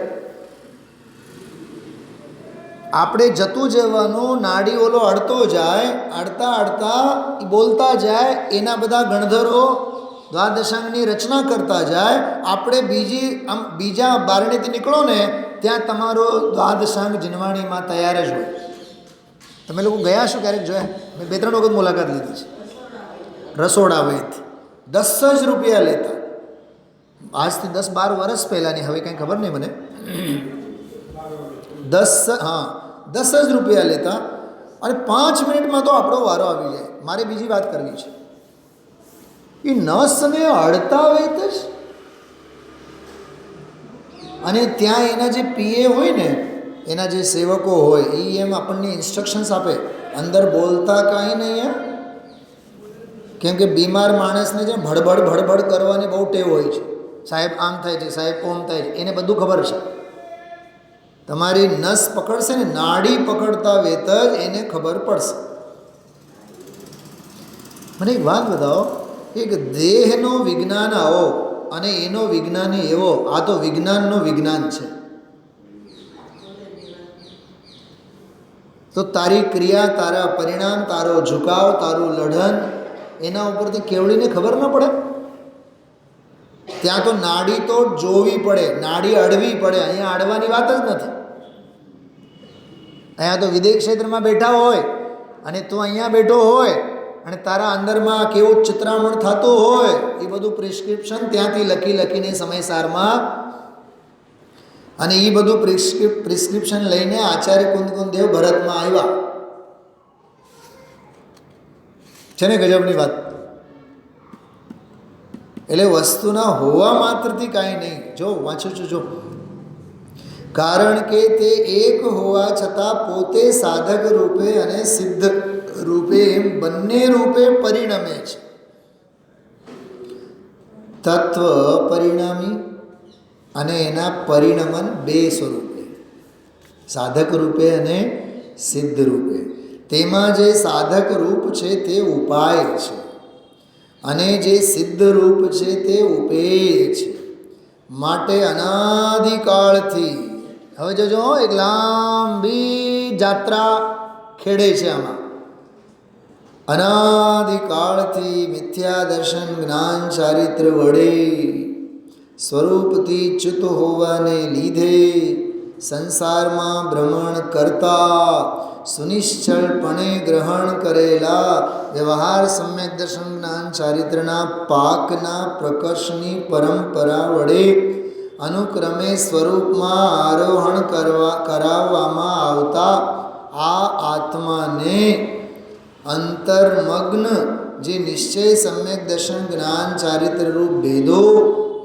આપણે જતું જવાનું, નાડી ઓલો અડતો જાય, અડતા અડતા બોલતા જાય, એના બધા ગણધરો દ્વાદશાંગની રચના કરતા જાય. આપણે બીજા બારણેથી નીકળો ને, ત્યાં તમારો દ્વાદશાંગ જીનવાણીમાં તૈયાર જ હોય. તમે લોકો ગયા છો ક્યારેક? જોયા? મેં 2-3 વખત મુલાકાત લીધી છે. રસોડા વૈદ 10 જ રૂપિયા લેતા. આજથી 10-12 વર્ષ પહેલાંની, હવે કંઈ ખબર નહીં મને. 10 જ રૂપિયા લેતા, અને 5 મિનિટમાં તો આપણો વારો આવી જાય. મારે બીજી વાત કરવી છે. એ નસને અડતા વેત જ. અને ત્યાં એના જે પીએ હોય ને, એના જે સેવકો હોય, એ એમ આપણને ઇન્સ્ટ્રક્શન્સ આપે, અંદર બોલતા કાંઈ નહીં એમ. કેમ કે બીમાર માણસને જે ભડભડ કરવાની બહુ ટેવ હોય છે. સાહેબ આમ થાય છે, સાહેબ ઓમ થાય છે, એને બધું ખબર છે. તમારી નસ પકડશે ને, નાડી પકડતા વેત જ એને ખબર પડશે. મને એક વાત બતાવો, એક દેહનો વિજ્ઞાન આવો અને એનો વિજ્ઞાની એવો. આ તો વિજ્ઞાનનો વિજ્ઞાન છે. તો તારી ક્રિયા, તારા પરિણામ, તારો ઝુકાવ, તારું લઢન, એના ઉપરથી કેવડીને ખબર ન પડે? ત્યાં તો નાડી તો જોવી પડે, નાડી અડવી પડે. અહીંયા અડવાની વાત જ નથી. અહીંયા તો વિદેશ ક્ષેત્રમાં બેઠા હોય અને તું અહીંયા બેઠો હોય અને તારા અંદરમાં કેવું ચિત્રામણ થતું હોય, એ બધું પ્રિસ્ક્રિપ્શન ત્યાંથી લખીને સમયસારમાં, અને એ બધું પ્રિસ્ક્રિપ્શન લઈને આચાર્ય કુંદકુંદેવ ભરતમાં આવ્યા છે ને. ગજબની વાત. એટલે વસ્તુના હોવા માત્રથી કાંઈ નહીં. જો વાંચું છું, જો કારણ કે તે એક હોવા છતાં પોતે સાધક રૂપે અને સિદ્ધ રૂપે એમ બંને રૂપે પરિણમે છે. તત્વ પરિણામી અને એના પરિણમન બે સ્વરૂપે, સાધક રૂપે અને સિદ્ધ રૂપે. તેમાં જે સાધક રૂપ છે તે ઉપાય છે અને જે સિદ્ધ રૂપ છે તે ઉપેય છે. માટે અનાદિકાળથી, હવે જોજો એક લાંબી જાત્રા ખેડે છે આમાં. અનાદિકાળથી મિથ્યા દર્શન જ્ઞાન ચારિત્ર વડે સ્વરૂપથી ચ્યુત હોવાને લીધે સંસારમાં ભ્રમણ કરતા સુનિશ્ચળપણે ગ્રહણ કરેલા વ્યવહાર સમ્યક દર્શન જ્ઞાન ચારિત્રના પાકના પ્રકર્ષની પરંપરા વડે અનુક્રમે સ્વરૂપમાં આરોહણ કરાવવામાં આવતા આ આત્માને અંતર્મગ્ન જે નિશ્ચય સમ્યક દર્શન જ્ઞાન ચારિત્ર રૂપ ભેદો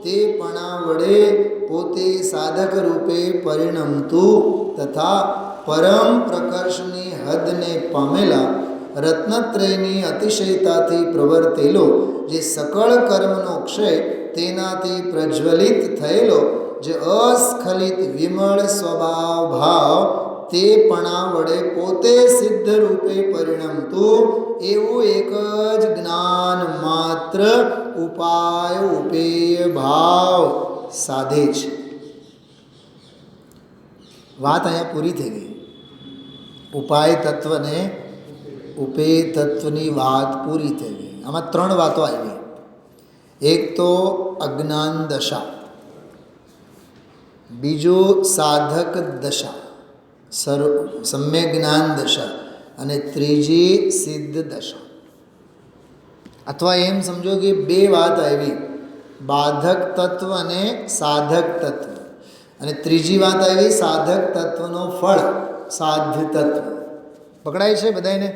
તે પણા વડે પોતે સાધક રૂપે પરિણમતું તથા પરમ પ્રકર્ષની હદને પામેલા રત્નત્રયની અતિશયતાથી પ્રવર્તેલો જે સકળ કર્મનો ક્ષય તેનાથી પ્રજ્વલિત થયેલો જે અસ્ખલિત વિમળ સ્વભાવ ભાવ તે પણા વડે પોતે સિદ્ધ રૂપે પરિણમતું એવું એક જ જ્ઞાન માત્ર ઉપાય ઉપેય ભાવ સાધે છે. વાત અહીંયા પૂરી થઈ ગઈ. ઉપાય તત્વને ઉપેય તત્વની વાત પૂરી થઈ ગઈ. આમાં ત્રણ વાતો આવી. એક તો અજ્ઞાન દશા, બીજું સાધક દશા સમ્યક જ્ઞાન દશા, અને ત્રીજી સિદ્ધ દશા. અથવા એમ સમજો કે બે વાત આવી, બાધક તત્વ અને સાધક તત્વ, અને ત્રીજી વાત આવી સાધક તત્વનો ફળ સાધ્ય તત્વ. પકડાય છે બધાને?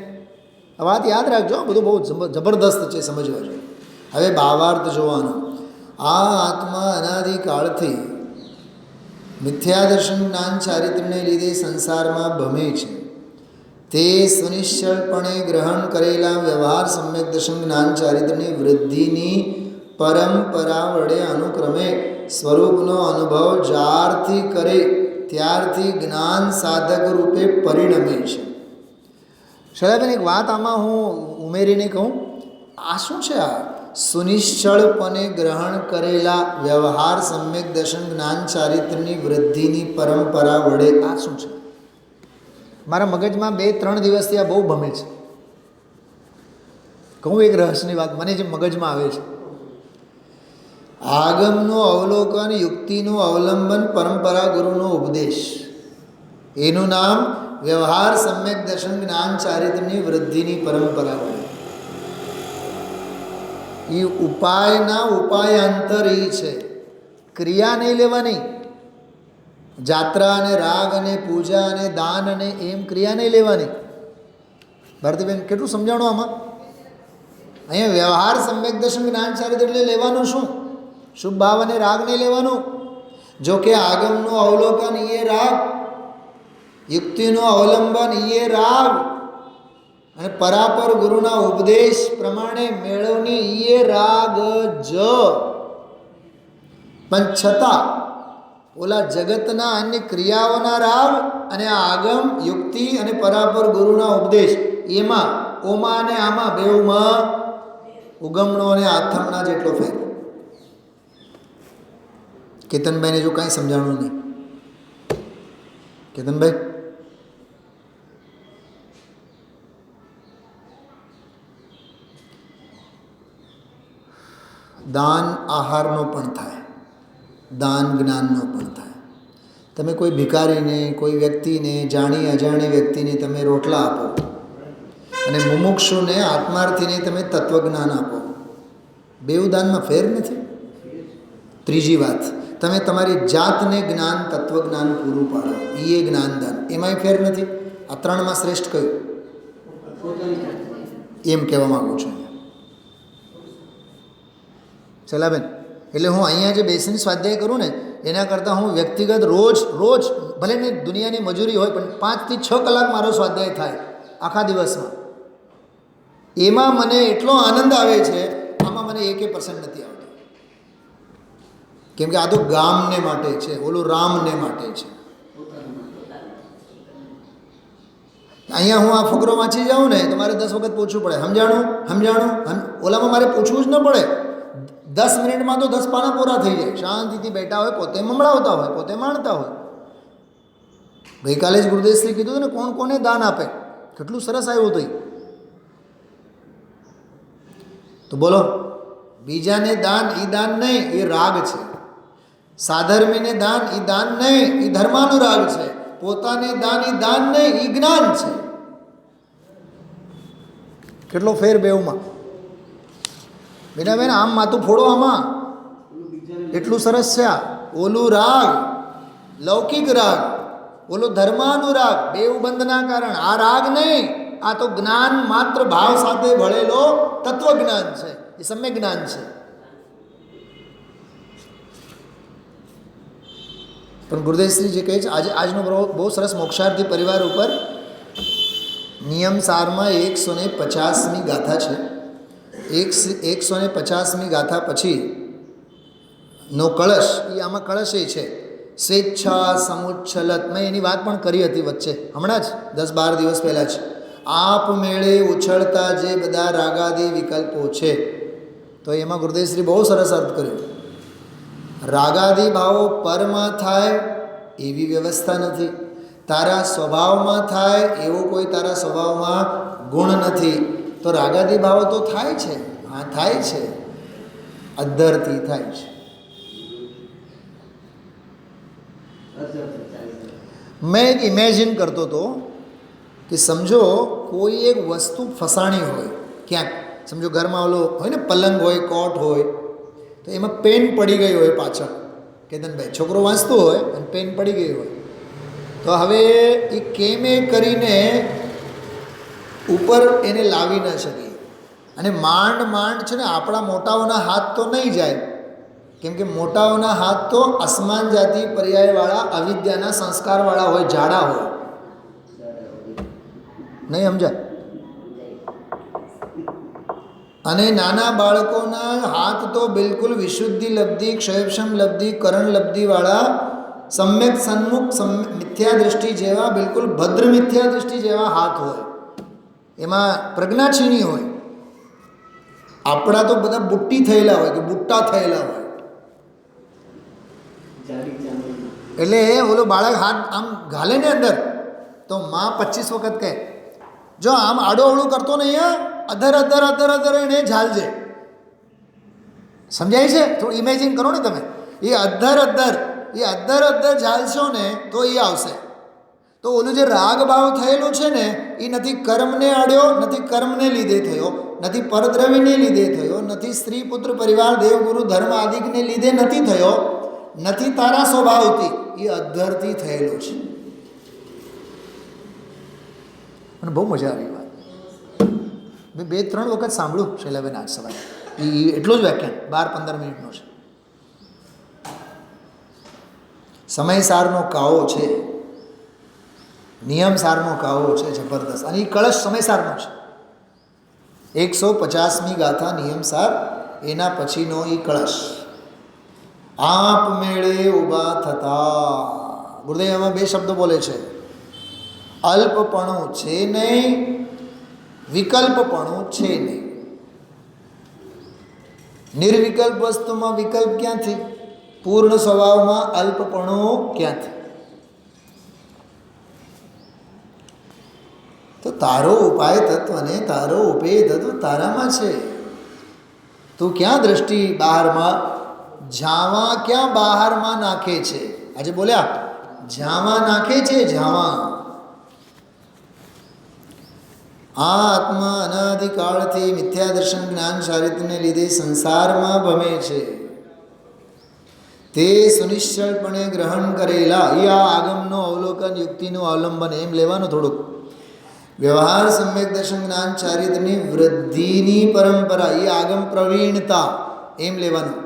આ વાત યાદ રાખજો, બધું બહુ જબરદસ્ત છે, સમજવા જોઈએ. હવે ભાવાર્થ જોવાનો. આ આત્મા અનાદિકાળથી મિથ્યા દર્શન જ્ઞાન ચારિત્રને લીધે સંસારમાં ભમે છે. તે સુનિશ્ચળપણે ગ્રહણ કરેલા વ્યવહાર સમ્યક દર્શન જ્ઞાન ચારિત્રની વૃદ્ધિની પરંપરા વડે અનુક્રમે સ્વરૂપનો અનુભવ જ્યારથી કરે ત્યારથી જ્ઞાન સાધક રૂપે પરિણમે છે. શૈલાબેન, એક વાત આમાં હું ઉમેરીને કહું, આ શું છે? આ સુનિશ્ચળપણે ગ્રહણ કરેલા વ્યવહાર સમ્યક દર્શન જ્ઞાન ચારિત્રની વૃદ્ધિની પરંપરા વડે આ શું છે? મારા મગજમાં 2-3 દિવસથી આ બહુ ભમે છે. કહું એક રહસ્યની વાત, મને જે મગજમાં આવે છે. આગમનું અવલોકન, યુક્તિનું અવલંબન, પરંપરા ગુરુનો ઉપદેશ, એનું નામ વ્યવહાર સમ્યક દર્શન જ્ઞાન ચારિત્રની વૃદ્ધિની પરંપરા વડે. એ ઉપાયના ઉપાયાંતર એ છે, ક્રિયા નહીં લેવાની. જાત્રા અને રાગ અને પૂજા અને દાન અને એમ ક્રિયા નહીં લેવાની. ભારતીબેન કેટલું સમજાણું આમાં? અહીંયા વ્યવહાર સમ્યક દર્શન જ્ઞાન ચારિત્ર એટલે લેવાનું શું? શુભ ભાવ અને રાગ નહીં લેવાનું. જો કે આગમનું અવલોકન એ રાગ, યુક્તિનું અવલંબન એ રાગ, અને પરાપર ગુરુના ઉપદેશ પ્રમાણે મેળવણી એ રાગ જ. પણ છતાં ઓલા જગતના અન્ય ક્રિયાઓના રાગ અને આગમ, યુક્તિ અને પરાપર ગુરુના ઉપદેશ, એમાં ઓમાં અને આમાં બેઉમાં ઉગમણો અને આથમણા જેટલો ફેર. કેતનભાઈને જો કાંઈ સમજાણું નહીં. કેતનભાઈ, દાન આહારનો પણ થાય, દાન જ્ઞાનનો પણ થાય. તમે કોઈ ભિખારીને, કોઈ વ્યક્તિને, જાણી અજાણી વ્યક્તિને તમે રોટલા આપો અને મુમુક્ષુને આત્માર્થીને તમે તત્વજ્ઞાન આપો, બેઉ દાનમાં ફેર નથી. ત્રીજી વાત, તમે તમારી જાતને જ્ઞાન તત્વજ્ઞાન પૂરું પાડો, એ જ્ઞાનદાન, એમાંય ફેર નથી. આ ત્રણમાં શ્રેષ્ઠ કયું? એમ કહેવા માગું છું શૈલાબેન. એટલે હું અહીંયા જે બેસીને સ્વાધ્યાય કરું ને એના કરતાં હું વ્યક્તિગત રોજ ભલે ને દુનિયાની મજૂરી હોય પણ 5 થી 6 કલાક મારો સ્વાધ્યાય થાય આખા દિવસમાં. એમાં મને એટલો આનંદ આવે છે, આમાં મને 1% નથી આવતો. કેમ કે આ તો ગામને માટે છે, ઓલું રામને માટે છે. અહીંયા હું આ ફકરો વાંચી જાઉં ને તો મારે 10 વખત પૂછવું પડે, સમજાણું. ઓલામાં મારે પૂછવું જ ન પડે. 10 મિનિટમાં તો 10 પાના પૂરા થઈ જાય. શાંતિથી બેઠા હોય, પોતે મમડાવતા હોય, પોતે માણતા હોય. ગઈકાલે જ ગુરુદેવશ્રી કીધું ને કોણ કોને દાન આપે, કેટલું સરસ આવ્યું હતું. તો બોલો, બીજાને દાન એ દાન નહીં, એ રાગ છે. સાધર્મીને દાન એ દાન નહીં, એ ધર્માનુરાગ છે. પોતાને દાન એ દાન નહીં, એ જ્ઞાન છે. કેટલો ફેર બેઉમાં બેન. આમ માથું ફોડો, આમાં એટલું સરસ છે. આ ઓલું રાગ લૌકિક રાગ, ઓલું ધર્માનુરાગ, બેઉ બંધના કારણ. આ રાગ નહીં, આ તો જ્ઞાન માત્ર ભાવ સાથે ભળેલો તત્વજ્ઞાન છે, એ સમ્યક જ્ઞાન છે. પણ ગુરુદેવશ્રી જે કહે છે આજનો બહુ સરસ મોક્ષાર્થી પરિવાર ઉપર નિયમ સારમાં 150મી ગાથા છે. 150મી ગાથા પછી નો કળશ, એ આમાં કળશ એ છે સ્વેચ્છા સમુચ્છલત. મેં એની વાત પણ કરી હતી વચ્ચે, હમણાં જ 10-12 દિવસ પહેલાં જ. આપ મેળે ઉછળતા જે બધા રાગાદી વિકલ્પો છે, તો એમાં ગુરુદેવશ્રી બહુ સરસ અર્થ કર્યો. રાગાદી ભાવો પરમાં થાય એવી વ્યવસ્થા નથી, તારા સ્વભાવમાં થાય એવો કોઈ તારા સ્વભાવમાં ગુણ નથી. તો રાગાદી ભાવો તો થાય છે, હા થાય છે, અદ્ધરથી થાય છે. મેં એક ઇમેજિન કરતો હતો કે સમજો કોઈ એક વસ્તુ ફસાણી હોય ક્યાંક, સમજો ઘરમાં ઓલો હોય ને પલંગ હોય, કોટ હોય, તો એમાં પેન પડી ગઈ હોય પાછળ, કેતનભાઈ છોકરો વાંચતો હોય અને પેન પડી ગઈ હોય, તો હવે એ કેમે કરીને ઉપર એને લાવી ન શકીએ. અને માંડ છે ને આપણા મોટાઓના હાથ તો નહીં જાય, કેમ કે મોટાઓના હાથ તો અસમાન જાતિ પર્યાયવાળા અવિદ્યાના સંસ્કારવાળા હોય, જાડા હોય, નહીં સમજાય. અને નાના બાળકોના હાથ તો બિલકુલ વિશુદ્ધિ લબ્ધિ, ક્ષયક્ષમ લબ્ધિ, કરણ લબ્ધિવાળા, સમ્યક સન્મુખ મિથ્યા દૃષ્ટિ જેવા, બિલકુલ ભદ્ર મિથ્યા દૃષ્ટિ જેવા હાથ હોય, એમાં પ્રજ્ઞા છીણી હોય. આપણા તો બધા બુટ્ટી થયેલા હોય કે બુટ્ટા થયેલા હોય. એટલે ઓલો બાળક હાથ આમ ઘાલે ને અંદર, તો માં 25 વખત કહે, જો આમ આડો અવળું કરતો નહીં, અધર એને ઝાલજે. સમજાય છે? થોડું ઇમેજિન કરો ને તમે. એ અધર ઝાલશો ને તો એ આવશે. તો ઓલું જે રાગ ભાવ થયેલું છે ને, એ નથી કર્મને અડ્યો, નથી કર્મને લીધે થયો, નથી પરદ્રવ્યને લીધે થયો, નથી સ્ત્રી પુત્ર પરિવાર દેવગુરુ ધર્મ આદિકને લીધે નથી થયો, નથી તારા સ્વભાવથી, એ અધરથી થયેલો છે. અને બહુ મજા આવી વાત. મેં 2-3 વખત સાંભળ્યું શૈલાબેન આજ સવારે. એ એટલો જ વ્યાખ્યાન 12-15 મિનિટનો છે. સમયસારનો કાવો છે, નિયમ સારનો કાવો છે જબરદસ્ત. અને એ કળશ સમયસારનો છે. 150મી ગાથા નિયમસાર, એના પછીનો એ કળશ. આપ મેળે ઊભા થતા, ગુરુદેવ એમાં 2 શબ્દો બોલે છે, અલ્પપણું છે નહીં, વિકલ્પપણું છે નહીં. નિર્વિકલ્પ વસ્તુમાં વિકલ્પ ક્યાંથી? પૂર્ણ સ્વભાવમાં અલ્પપણું ક્યાંથી? તો તારો ઉપાય તત્વ ને તારો ઉપેય તત્વ તારામાં છે. તું ક્યાં દ્રષ્ટિ બહારમાં, ઝાવા ક્યાં બહારમાં નાખે છે? આજે બોલ્યા ઝાવા નાખે છે, ઝાવા. આ આત્મા અનાદિકાળથી મિથ્યા દર્શન જ્ઞાન ચારિત્રને લીધે સંસારમાં ભમે છે. તે સુનિશ્ચળપણે ગ્રહણ કરેલા એ આ આગમનો અવલોકન યુક્તિનું અવલંબન એમ લેવાનું. થોડુંક વ્યવહાર સમ્યક દર્શન જ્ઞાન ચારિત્રની વૃદ્ધિની પરંપરા એ આગમ પ્રવીણતા એમ લેવાનું.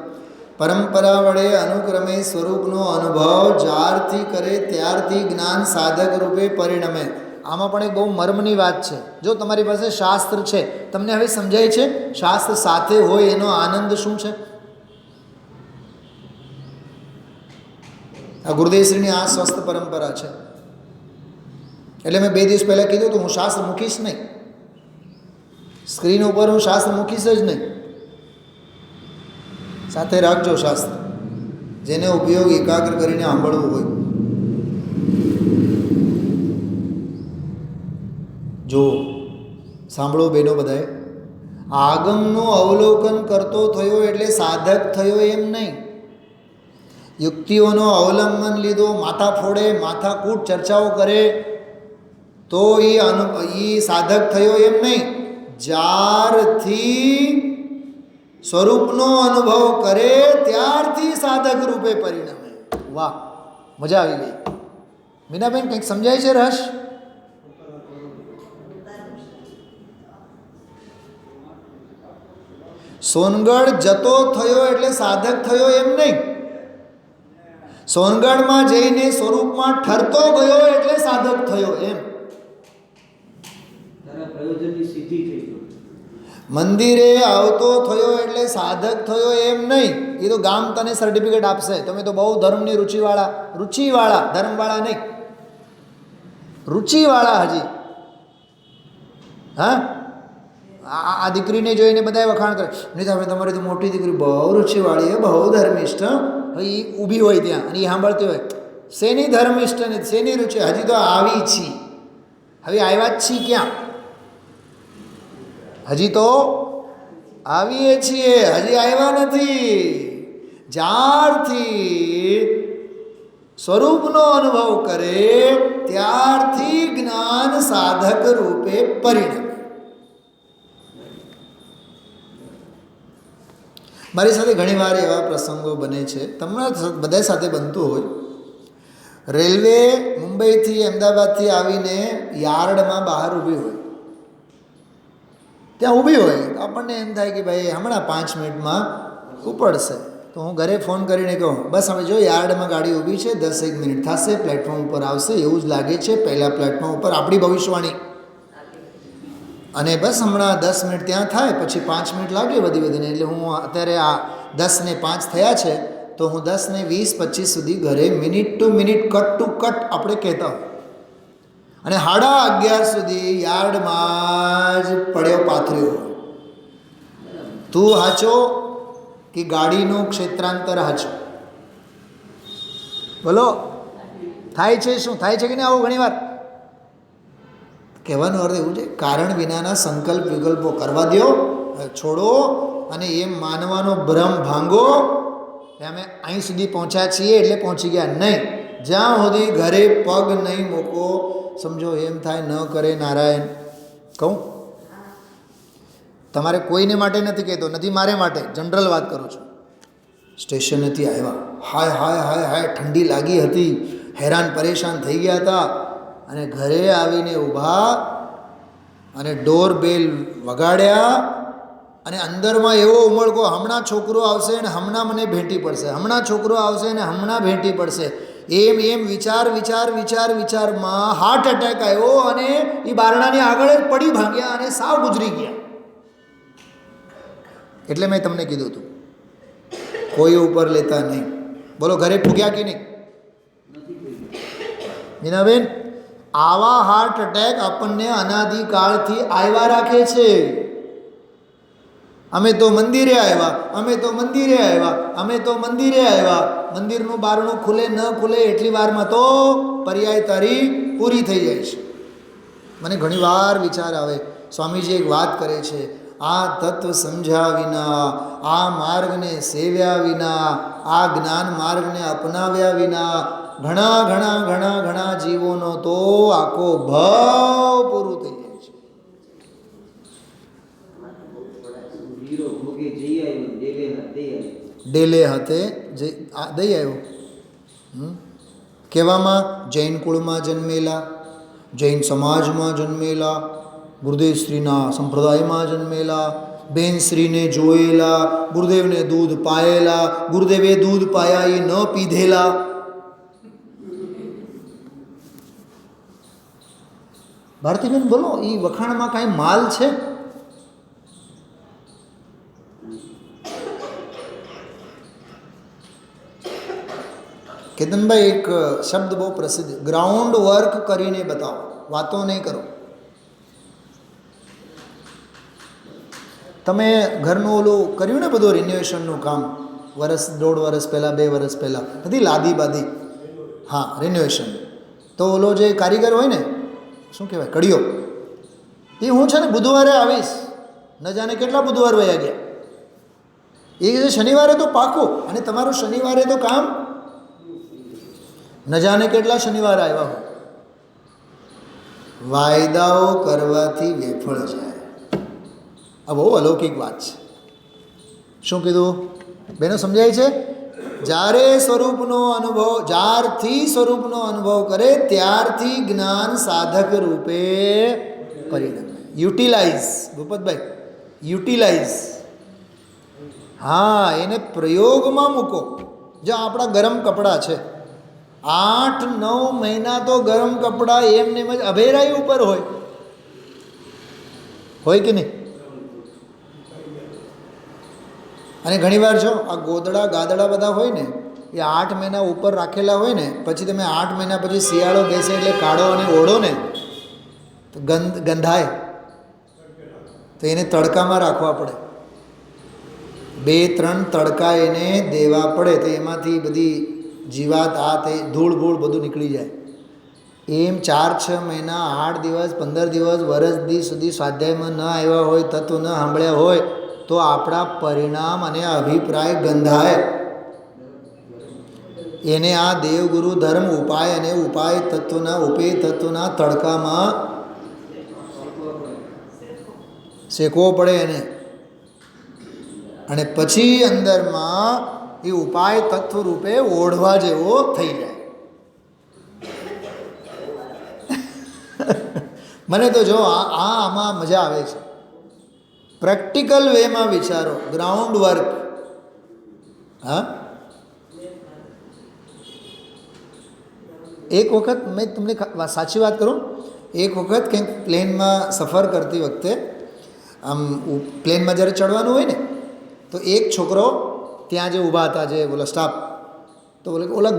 પરંપરા વડે અનુક્રમે સ્વરૂપનો અનુભવ જ્યારથી કરે ત્યારથી જ્ઞાન સાધક રૂપે પરિણમે. આમાં પણ એક બહુ મર્મની વાત છે. જો તમારી પાસે શાસ્ત્ર છે, તમને હવે સમજાય છે શાસ્ત્ર સાથે હોય એનો આનંદ શું છે? આ ગુરુદેવશ્રીની આ સ્વસ્થ પરંપરા છે. એટલે મેં 2 દિવસ પહેલાં કીધું તો હું શાસ્ત્ર મૂકીશ નહીં, સ્ક્રીન ઉપર હું શાસ્ત્ર મૂકીશ જ નહીં. સાથે રાખજો શાસ્ત્ર, જેને ઉપયોગ એકાગ્ર કરીને સાંભળવું હોય. જો સાંભળો બહેનો બધાએ, આગમનું અવલોકન કરતો થયો એટલે સાધક થયો એમ નહીં. યુક્તિઓનો અવલંબન લીધો, માથા ફોડે, માથાકૂટ ચર્ચાઓ કરે તો એ સાધક થયો એમ નહીં. જ્યારથી સ્વરૂપનો અનુભવ કરે ત્યારથી સાધક રૂપે પરિણમે. વાહ, મજા આવી ગઈ. મીનાબેન કંઈક સમજાય છે રસ? સોનગઢ જતો થયો એટલે સાધક થયો એમ નહીં. સોનગઢમાં જઈને સ્વરૂપમાં ઠરતો ગયો એટલે સાધક થયો એમ. મંદિરે આવતો થયો એટલે સાધક થયો એમ નહીં. એ તો ગામ તને સર્ટિફિકેટ આપશે, તમે તો બહુ ધર્મની રૂચિવાળા ધર્મવાળા નહીં, રૂચિવાળા. હજી હા, આ દીકરીને જોઈને બધા વખાણ કરે, નહીં તમે તમારી તો મોટી દીકરી બહુ રૂચિવાળી, બહુ ધર્મિષ્ઠ. હવે એ ઊભી હોય ત્યાં અને એ સાંભળતી હોય, શેની ધર્મિષ્ઠ ને શેની રુચિ? હજી તો આવી છી, હવે આવ્યા જ છીએ ક્યાં? હજી તો આવીએ છીએ, હજી આવ્યા નથી. જ્યારથી સ્વરૂપનો અનુભવ કરે ત્યારથી જ્ઞાન સાધક રૂપે પરિણમે. મારી સાથે ઘણીવાર એવા પ્રસંગો બને છે, તમારા બધા સાથે બનતું હોય. રેલવે મુંબઈથી અમદાવાદથી આવીને યાર્ડમાં બહાર ઊભી હોય, ત્યાં ઊભી હોય તો આપણને એમ થાય કે ભાઈ હમણાં 5 મિનિટમાં ઉપડશે. તો હું ઘરે ફોન કરીને કહું, બસ હવે જો યાર્ડમાં ગાડી ઊભી છે, 10-1 મિનિટ થશે, પ્લેટફોર્મ ઉપર આવશે, એવું જ લાગે છે. પહેલાં પ્લેટફોર્મ ઉપર આપણી ભવિષ્યવાણી, અને બસ હમણાં 10 મિનિટ ત્યાં થાય, પછી 5 મિનિટ લાગે વધીને. એટલે હું અત્યારે આ 10:05 થયા છે, તો હું 10:20-25 સુધી ઘરે minute two minute, cut to cut આપણે કહેતા હોય. અને 11:30 સુધી યાર્ડમાં જ પડ્યો પાથર્યો હોય. તું હાચો કે ગાડીનું ક્ષેત્રાંતર હાચો? બોલો, થાય છે શું? થાય છે કે નહીં આવું ઘણી વાર? કહેવાનો અર્થ એવું છે, કારણ વિનાના સંકલ્પ વિકલ્પો કરવા દો, છોડો, અને એમ માનવાનો ભ્રમ ભાંગો કે અમે અહીં સુધી પહોંચ્યા છીએ એટલે પહોંચી ગયા. નહીં, જ્યાં સુધી ઘરે પગ નહીં મૂકો, સમજો એમ થાય ન કરે નારાયણ. કહું તમારે કોઈને માટે નથી કહેતો, નથી મારે માટે, જનરલ વાત કરું છું. સ્ટેશનેથી આવ્યા, હાય હાય હાય હાય ઠંડી લાગી હતી, હેરાન પરેશાન થઈ ગયા હતા, અને ઘરે આવીને ઊભા અને ડોર બેલ વગાડ્યા, અને અંદરમાં એવો ઉમળકો, હમણાં છોકરો આવશે અને હમણાં મને ભેટી પડશે, હમણાં છોકરો આવશે અને હમણાં ભેટી પડશે, એમ વિચારમાં હાર્ટ એટેક આવ્યો અને એ બારણાની આગળ જ પડી ભાંગ્યા અને સાવ ગુજરી ગયા. એટલે મેં તમને કીધું હતું, કોઈ ઉપર લેતા નહીં. બોલો, ઘરે પૂગ્યા કે નહીં? મીનાબેન, આવા હાર્ટ એટેક આપણને અનાદિકાળથી આવ્યા રાખે છે. અમે તો મંદિરે આવ્યા, મંદિરનું બારણું ખુલે ન ખુલે એટલી વારમાં તો પર્યાય તારી પૂરી થઈ જાય છે. મને ઘણી વાર વિચાર આવે, સ્વામીજી એક વાત કરે છે, આ તત્વ સમજ્યા વિના, આ માર્ગને સેવ્યા વિના, આ જ્ઞાન માર્ગને અપનાવ્યા વિના ઘણા ઘણા ઘણા ઘણા જીવોનો તો આખો ભાવ પૂરું થઈ જાય છે. ડેલે હાથે દઈ આવ્યો. કહેવામાં જૈન કુળમાં જન્મેલા, જૈન સમાજમાં જન્મેલા, ગુરુદેવશ્રીના સંપ્રદાયમાં જન્મેલા, બેનશ્રીને જોયેલા, ગુરુદેવને દૂધ પાયેલા, ગુરુદેવે દૂધ પાયા એ ન પીધેલા. ભારતીબેન બોલો, એ વખાણમાં કાંઈ માલ છે? કેતનભાઈ, એક શબ્દ બહુ પ્રસિદ્ધ, ગ્રાઉન્ડ વર્ક કરીને બતાવો, વાતો નહીં કરો. તમે ઘરનું ઓલું કર્યું ને બધું રિનોવેશનનું કામ, વર્ષ 1.5 વર્ષ પહેલાં, 2 વર્ષ પહેલાં, બધી લાદી બાદી, હા રિનોવેશન, તો ઓલો જે કારીગર હોય ને, શું કહેવાય, કડિયો, એ હું છે ને બુધવારે આવીશ, ન જાણે કેટલા બુધવાર વયા ગયા. એ કહે શનિવારે તો પાકું, અને તમારું શનિવારે તો કામ ન જાણે કેટલા શનિવાર આવ્યા હોય. વાયદાઓ કરવાથી વેફળ જાય. આ બહુ અલૌકિક વાત છે. શું કીધું બેનો, સમજાય છે? જ્યારે સ્વરૂપનો અનુભવ, જ્યારથી સ્વરૂપનો અનુભવ કરે ત્યારથી જ્ઞાન સાધક રૂપે પરિણમે. Utilise, Bhupatbhai, utilise. હા, એને પ્રયોગમાં મૂકો. જો આપણા ગરમ કપડાં છે, 8-9 મહિના તો ગરમ કપડાં એમને એમ જ અભેરાઈ ઉપર હોય કે નહીં? અને ઘણીવાર જો આ ગોદડા ગાદડા બધા હોય ને, એ 8 મહિના ઉપર રાખેલા હોય ને, પછી તમે 8 મહિના પછી શિયાળો બેસે એટલે કાઢો અને ઓઢો ને તો ગંધાય. તો એને તડકામાં રાખવા પડે, 2-3 તડકા એને દેવા પડે, તો એમાંથી બધી જીવાત, આ તે ધૂળ ભૂળ બધું નીકળી જાય. એમ 4-6 મહિના, 8 દિવસ, 15 દિવસ, વર્ષ સુધી સ્વાધ્યાયમાં ન આવ્યા હોય, તત્વ ન સાંભળ્યા હોય, તો આપણા પરિણામ અને અભિપ્રાય ગંધાય. એને આ દેવગુરુ ધર્મ ઉપાય અને ઉપાય તત્વના તડકામાં શેકવો પડે એને, અને પછી અંદરમાં એ ઉપાય તત્વ રૂપે ઓઢવા જેવો થઈ જાય. મને તો જો આમાં મજા આવે છે. પ્રેક્ટિકલ વેમાં વિચારો, ગ્રાઉન્ડ વર્ક. હા, એક વખત મેં તમને સાચી વાત કરું, એક વખત કંઈક પ્લેનમાં સફર કરતી વખતે, આમ પ્લેનમાં જ્યારે ચડવાનું હોય ને, તો એક છોકરો ત્યાં જે ઊભા હતા, જે બોલા સ્ટાફ, તો બોલે ઓલા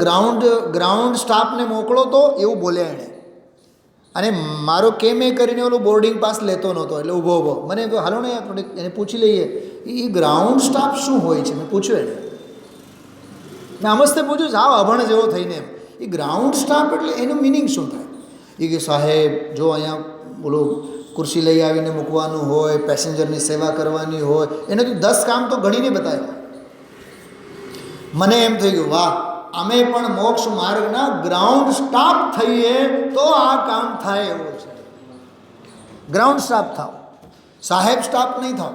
ગ્રાઉન્ડ સ્ટાફને મોકલો તો, એવું બોલ્યા એણે. અને મારો કેમ એ કરીને ઓલું બોર્ડિંગ પાસ લેતો નહોતો, એટલે ઊભો મને હાલો ને એને પૂછી લઈએ એ ગ્રાઉન્ડ સ્ટાફ શું હોય છે. મેં પૂછ્યું એને, મેં આમસ્તે પૂછ્યું, સાવ અભણ જેવો થઈને, એમ એ ગ્રાઉન્ડ સ્ટાફ એટલે એનું મિનિંગ શું થાય? એ કે સાહેબ જો અહીંયા બોલો ખુરશી લઈ આવીને મૂકવાનું હોય, પેસેન્જરની સેવા કરવાની હોય, એને તો 10 કામ તો ગણીને બતાવ્યા. મને એમ થઈ ગયું, વાહ, અમે પણ મોક્ષ માર્ગના ગ્રાઉન્ડ સ્ટાફ થઈએ તો આ કામ થાય એવું છે. ગ્રાઉન્ડ સ્ટાફ થાવ, સાહેબ સ્ટાફ નહીં થાવ.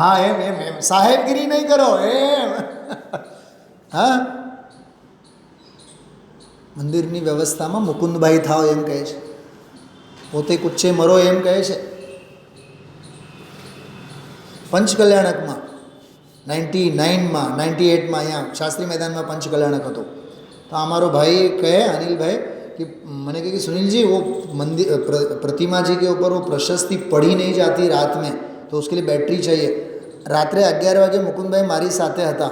હા, એમ સાહેબગીરી નહીં કરો એમ. હા, મંદિરની વ્યવસ્થામાં મુકુંદભાઈ થાવ એમ કહે છે, પોતે કુચ્ચે મરો એમ કહે છે. પંચકલ્યાણકમાં 99માં 98માં અહીંયા શાસ્ત્રી મેદાનમાં પંચકલ્યાણક હતો. તો અમારો ભાઈ કહે, અનિલભાઈ, कि मैंने कहा कि सुनील जी वो मंदिर प्रतिमा जी के ऊपर वो प्रशस्ति पढ़ी नहीं जाती रात में, तो उसके लिए बैटरी चाहिए. रात्रे 11 वागे मुकुंदभाई मारी साथे था.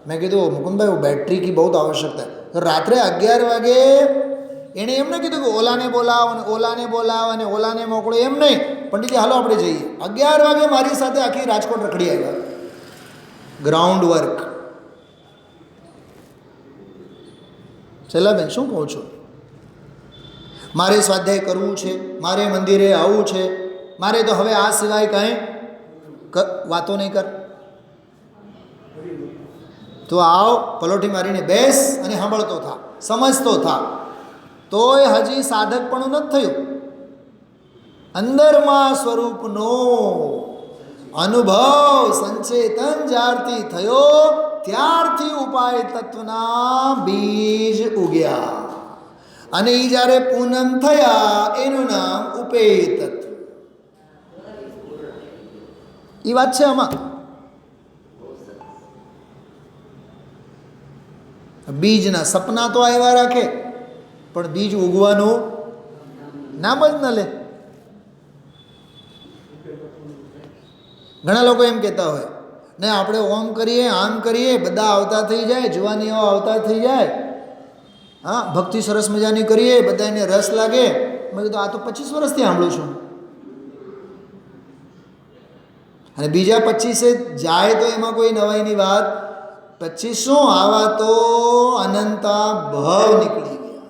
मैं कीधुं मुकुंदभाई वो बैटरी की बहुत आवश्यकता है. तो रात्रे 11 वागे एणे एम नहीं कीधुं कि ओलाने बोलाव અને ઓલાને મોકલો, એમ નહીં, પંડિતજી હાલો આપણે જઈએ. 11 વાગે મારી સાથે આખી રાજકોટ રખડી આવ્યા. Ground work. છેલ્લા બેન શું કહું છું, મારે સ્વાધ્યાય કરવું છે, મારે મંદિરે આવવું છે, મારે તો હવે આ સિવાય કંઈ વાતો નહીં કર. તો આવ, પલોઠી મારીને બેસ અને સાંભળતો થા, સમજતો થા. તોય હજી સાધક પણ નથી થયું. અંદરમાં સ્વરૂપનો અનુભવ સંચેતન જ્યારથી થયો ત્યારથી ઉપાય તત્વના બીજ ઉગ્યા, અને એ જ્યારે પૂનમ થયા એનું નામ ઉપેય તત્વ. એ વાત છે આમાં. બીજના સપના તો આવ્યા રાખે, પણ બીજ ઉગવાનું નામ જ ન લે. ઘણા લોકો એમ કહેતા હોય ને, આપણે ઓમ કરીએ આમ કરીએ બધા આવતા થઈ જાય, જુવાનીઓ આવતા થઈ જાય, હા ભક્તિ સરસ મજાની કરીએ, બધા એને રસ લાગે. મેં કીધું આ તો 25 વર્ષથી સાંભળું છું, અને બીજા 25 જાય તો એમાં કોઈ નવાઈની વાત. 25 આવા તો અનંતા ભવ નીકળી ગયા.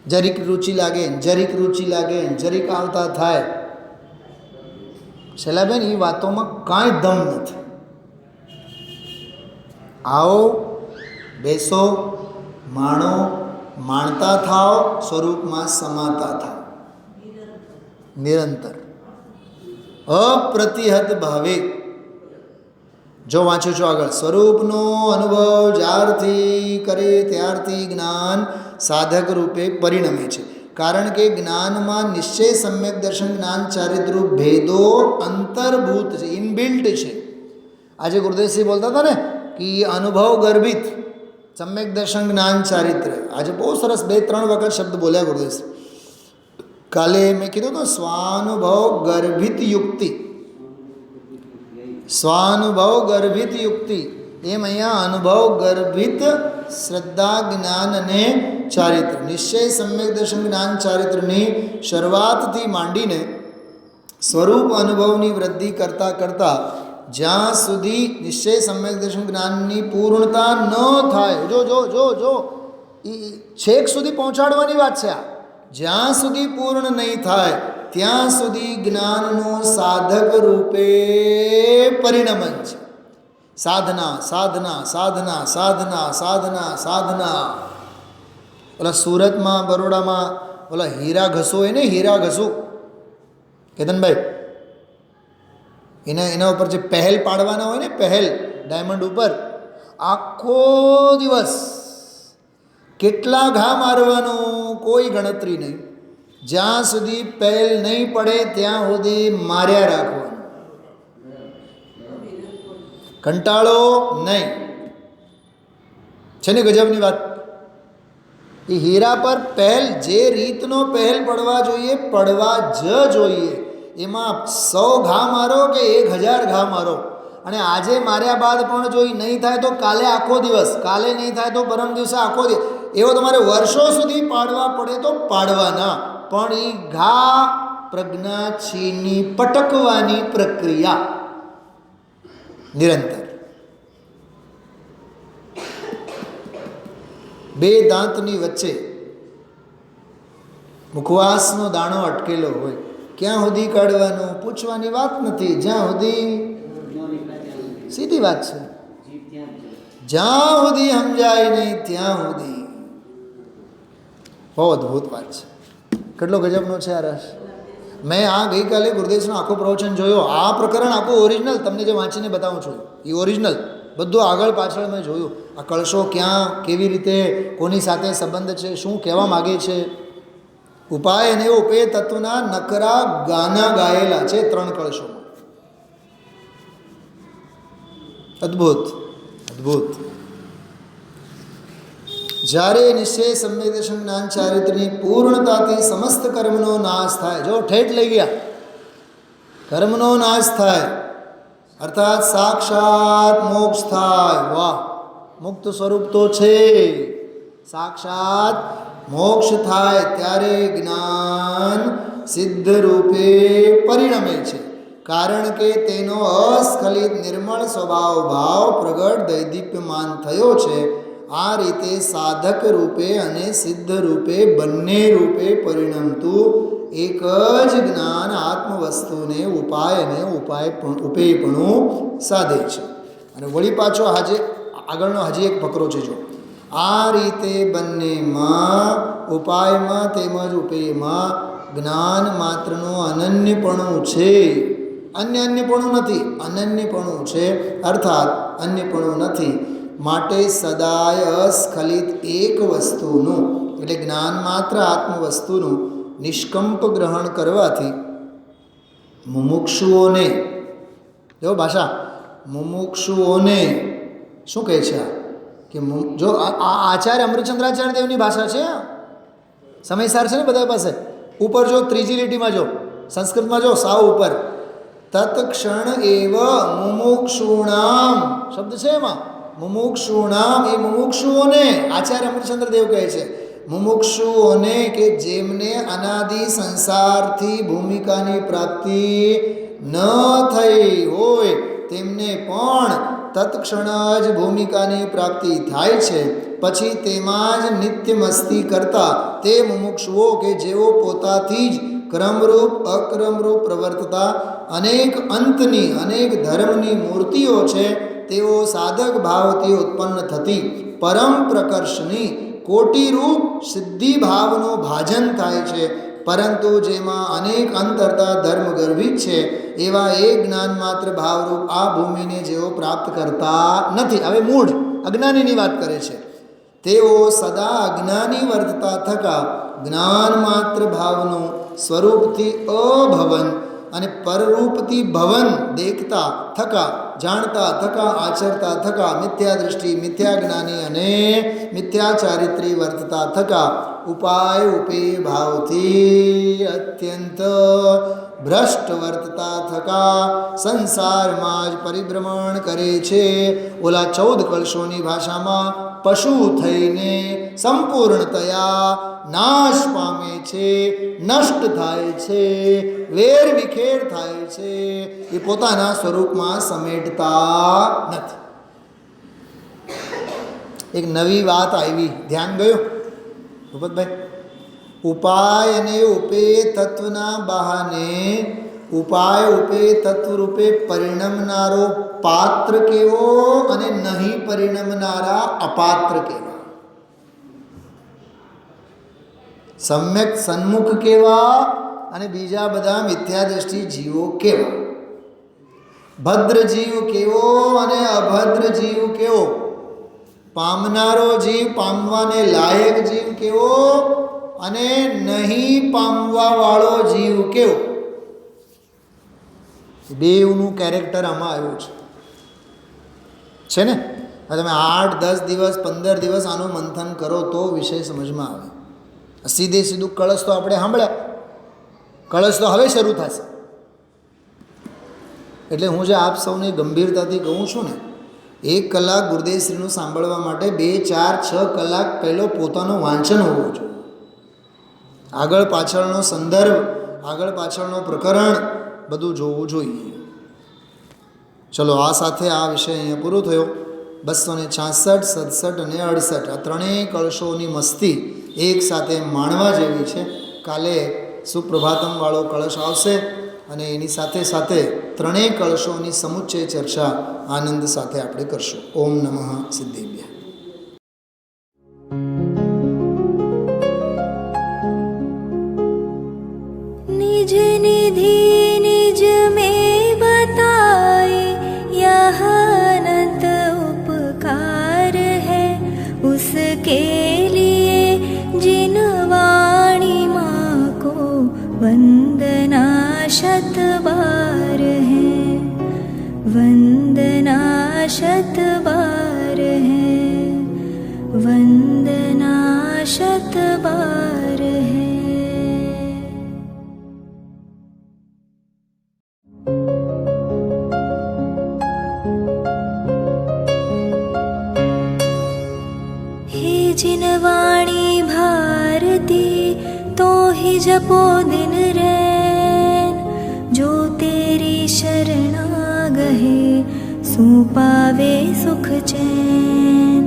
જરીક રુચિ લાગે, જરીક રુચિ લાગે, જરીક આવતા થાય. શૈલાબેન એ વાતોમાં કાંઈ દમ નથી. આવો, બેસો, માણો, માણતા થાવ, સ્વરૂપમાં સમાતા થાવ નિરંતર અપ્રતિહત ભાવે. જો વાંચું છું આગળ, સ્વરૂપનો અનુભવ જ્યારથી કરે ત્યારથી જ્ઞાન સાધક રૂપે પરિણમે છે. કારણ કે જ્ઞાનમાં નિશ્ચય સમ્યક દર્શન જ્ઞાન ચારિત્રરૂપ ભેદો અંતર્ભૂત છે, ઇનબિલ્ટ છે. આજે ગુરુદેવસિંહ બોલતા હતા ને કે અનુભવ ગર્ભિત સમ્યક દર્શન જ્ઞાન ચારિત્ર. આજે બહુ સરસ 2-3 વખત શબ્દ બોલ્યા ગુરુદેવસિંહ. કાલે મેં કીધું તો સ્વાનુભવ ગર્ભિત યુક્તિ, સ્વાનુભવ ગર્ભિત યુક્તિ, એમ અહીંયા અનુભવ ગર્ભિત શ્રદ્ધા જ્ઞાન અને ચારિત્ર. નિશ્ચય સમ્યક દર્શન જ્ઞાન ચારિત્રની શરૂઆતથી માંડીને સ્વરૂપ અનુભવની વૃદ્ધિ કરતાં કરતાં જ્યાં સુધી નિશ્ચય સમ્યક દર્શન જ્ઞાનની પૂર્ણતા ન થાય, જો જો જો જો એ છેક સુધી પહોંચાડવાની વાત છે આ. જ્યાં સુધી પૂર્ણ નહીં થાય ત્યાં સુધી જ્ઞાનનું સાધક રૂપે પરિણમન છે. સાધના સાધના સાધના સાધના સાધના સાધના. ઓલા સુરતમાં બરોડામાં ઓલા હીરા ઘસો હોય ને, હીરા ઘસું કેતનભાઈ, એના ઉપર જે પહેલ પાડવાના હોય ને, પહેલ ડાયમંડ ઉપર, આખો દિવસ કેટલા ઘા મારવાનું કોઈ ગણતરી નહીં. જ્યાં સુધી પહેલ નહીં પડે ત્યાં સુધી માર્યા રાખવાનું, કંટાળો નહીં. છે ને ગજબની વાત. એ હીરા પર પહેલ જે રીતનો પહેલ પડવા જોઈએ પડવા જ જોઈએ. એમાં 100 ઘા મારો કે 1000 ઘા મારો, અને આજે માર્યા બાદ પણ જો નહીં થાય તો કાલે આખો દિવસ, કાલે નહીં થાય તો પરમ દિવસે આખો દિવસ, એવો તમારે વર્ષો સુધી પાડવા પડે તો પાડવાના. પણ એ ઘા પ્રજ્ઞા છીની પટકવાની પ્રક્રિયા નિરંતર. 2 દાંતની વચ્ચે મુખવાસનો દાણો અટકેલો હોય, ક્યાં સુધી કાઢવાનો પૂછવાની વાત નથી. જ્યાં સુધી, સીધી વાત છે, જ્યાં સુધી સમજાય નહીં ત્યાં સુધી. બહુ અદ્ભુત વાત છે. કેટલો ગજબનો છે આ રસ. મેં આ ગઈકાલે ગુરુદેવનો આખો પ્રવચન જોયો. આ પ્રકરણ આખું ઓરિજિનલ તમને જે વાંચીને બતાવું છું એ ઓરિજિનલ બધું આગળ પાછળ મેં જોયું. આ કળશો ક્યાં, કેવી રીતે, કોની સાથે સંબંધ છે, શું કહેવા માગે છે. ઉપાય અને ઉપેય તત્વના નકરા ગાના ગાયેલા છે 3 કળશોમાં. અદ્ભુત અદ્ભુત. જ્યારે નિશ્ચય સમ્યક દર્શન જ્ઞાન ચારિત્રની પૂર્ણતાથી સમસ્ત કર્મનો નાશ થાય, જો ઠેઠ લઈ ગયા, કર્મનો નાશ થાય અર્થાત સાક્ષાત મોક્ષ થાય. વાહ, મુક્ત સ્વરૂપ તો છે, સાક્ષાત મોક્ષ થાય ત્યારે જ્ઞાન સિદ્ધ રૂપે પરિણમે છે. કારણ કે તેનો અસ્ખલિત નિર્મળ સ્વભાવ ભાવ પ્રગટ દૈદીપ્યમાન થયો છે. આ રીતે સાધક રૂપે અને સિદ્ધ રૂપે બંને રૂપે પરિણમતું એક જ જ્ઞાન આત્મવસ્તુને ઉપેયપણું સાધે છે. અને વળી પાછો આગળનો હજી એક ફકરો છે. જો આ રીતે બંનેમાં, ઉપાયમાં તેમજ ઉપેયમાં જ્ઞાન માત્રનું અનન્યપણું છે. અન્યપણું નથી, અનન્યપણું છે. અર્થાત અન્યપણું નથી. માટે સદાય અસ્ખલિત એક વસ્તુનું એટલે જ્ઞાન માત્ર આત્મવસ્તુનું નિષ્કંપ ગ્રહણ કરવાથી મુમુક્ષુઓને, જો ભાષા, મુમુક્ષુઓને શું કહે છે કે જો આ આચાર્ય અમૃતચંદ્રાચાર્ય દેવની ભાષા છે, સમયસાર છે ને બધા પાસે. ઉપર જો ત્રીજી લીટીમાં જો સંસ્કૃતમાં જો સાવ ઉપર તત્ક્ષણ એવ મુમુક્ષુણામ શબ્દ છે એમાં. મુમુક્ષુણામ એ મુમુક્ષુઓને આચાર્ય અમૃતચંદ્ર દેવ કહે છે. મુમુક્ષુઓને કે જેમને અનાદિ સંસારથી ભૂમિકાની પ્રાપ્તિ ન થઈ હોય તેમને પણ તત્ક્ષણ જ ભૂમિકાની પ્રાપ્તિ થાય છે. પછી તેમાં જ નિત્ય મસ્તી કરતા તે મુમુક્ષુઓ કે જેઓ પોતાથી જ ક્રમરૂપ અક્રમરૂપ પ્રવર્તતા અનેક અંતની, અનેક ધર્મની મૂર્તિઓ છે, તેઓ સાધક ભાવથી ઉત્પન્ન થતી પરમ પ્રકર્ષની કોટિરૂપ સિદ્ધિ ભાવનો ભાજન થાય છે. પરંતુ જેમાં અનેક અંતરતા ધર્મ ગર્ભિત છે એવા એક જ્ઞાન માત્ર ભાવરૂપ આ ભૂમિને જેઓ પ્રાપ્ત કરતા નથી. હવે મૂળ અજ્ઞાનીની વાત કરે છે. તેઓ સદા અજ્ઞાની વર્તતા થકા જ્ઞાન માત્ર ભાવનું સ્વરૂપથી અભવન અને પરરૂપથી ભવન દેખતા થકા, જાણતા થકા, આચરતા થકા મિથ્યા દૃષ્ટિ, મિથ્યા જ્ઞાની અને મિથ્યા ચારિત્રી વર્તતા થકા ઉપાય ઉપેય ભાવથી અત્યંત ભ્રષ્ટ વર્તતા થકા સંસારમાં જ પરિભ્રમણ કરે છે. ઓલા 14 કળશોની ભાષામાં પશુ થઈને સંપૂર્ણતયા નાશ પામે છે, નષ્ટ થાય છે, વેર વિખેર થાય છે. એ પોતાના સ્વરૂપમાં સમેટતા નથી. એક નવી વાત આવી, ધ્યાન ગયું ભૂપતભાઈ? ઉપાય અને ઉપેય તત્વના બહાને ઉપાય ઉપેય તત્વ રૂપે પરિણમનારો પાત્ર કેવો અને નહીં પરિણમનારા અપાત્ર કેવા, સમ્યક સન્મુખ કેવા અને બીજા બધા મિથ્યા દ્રષ્ટિ જીવો કેવા, ભદ્ર જીવ કેવો અને અભદ્ર જીવ કેવો, પામનારો જીવ, પામવાને લાયક જીવ કેવો અને નહીં પામવા વાળો જીવ કેવો. બેવનું કેરેક્ટર આમાં આવ્યું છે ને. તમે 8, 10 દિવસ 15 દિવસ આનું મંથન કરો તો વિષય સમજમાં આવે. સીધું કળશ તો આપણે સાંભળ્યા, કળશ તો હવે શરૂ થશે. એટલે હું જે આપ સૌને ગંભીરતાથી કહું છું ને, 1 કલાક ગુરુદેવશ્રીનું સાંભળવા માટે 2, 4, 6 કલાક પહેલો પોતાનું વાંચન હોવું જોઈએ. આગળ પાછળનો સંદર્ભ, આગળ પાછળનો પ્રકરણ બધું જોવું જોઈએ. ચલો, આ સાથે આ વિષય અહીંયા પૂરો થયો. 266, 67 અને 68 આ ત્રણેય કળશોની મસ્તી એક સાથે માણવા જેવી છે. કાલે સુપ્રભાતમવાળો કળશ આવશે અને એની સાથે સાથે ત્રણેય કળશોની સમુચ્ચય ચર્ચા આનંદ સાથે આપણે કરશું. ઓમ નમઃ સિદ્ધેભ્યઃ. निज निधि निज में बताए यह अनंत उपकार है, उसके लिए जिन वाणी माँ को वंदना शत बार है, वंदना शत बार है, वंदना शत बार है. जिन वाणी भारती तो ही जपो दिन रैन, जो तेरी शरणा गहे सो पावे सुख चैन.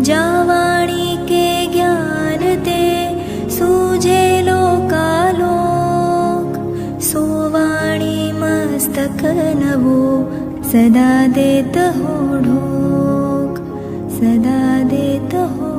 जा वाणी के ज्ञान ते सूझे लोकालो, मस्तक नवो सदा देत हो ढोक, सदा देत हो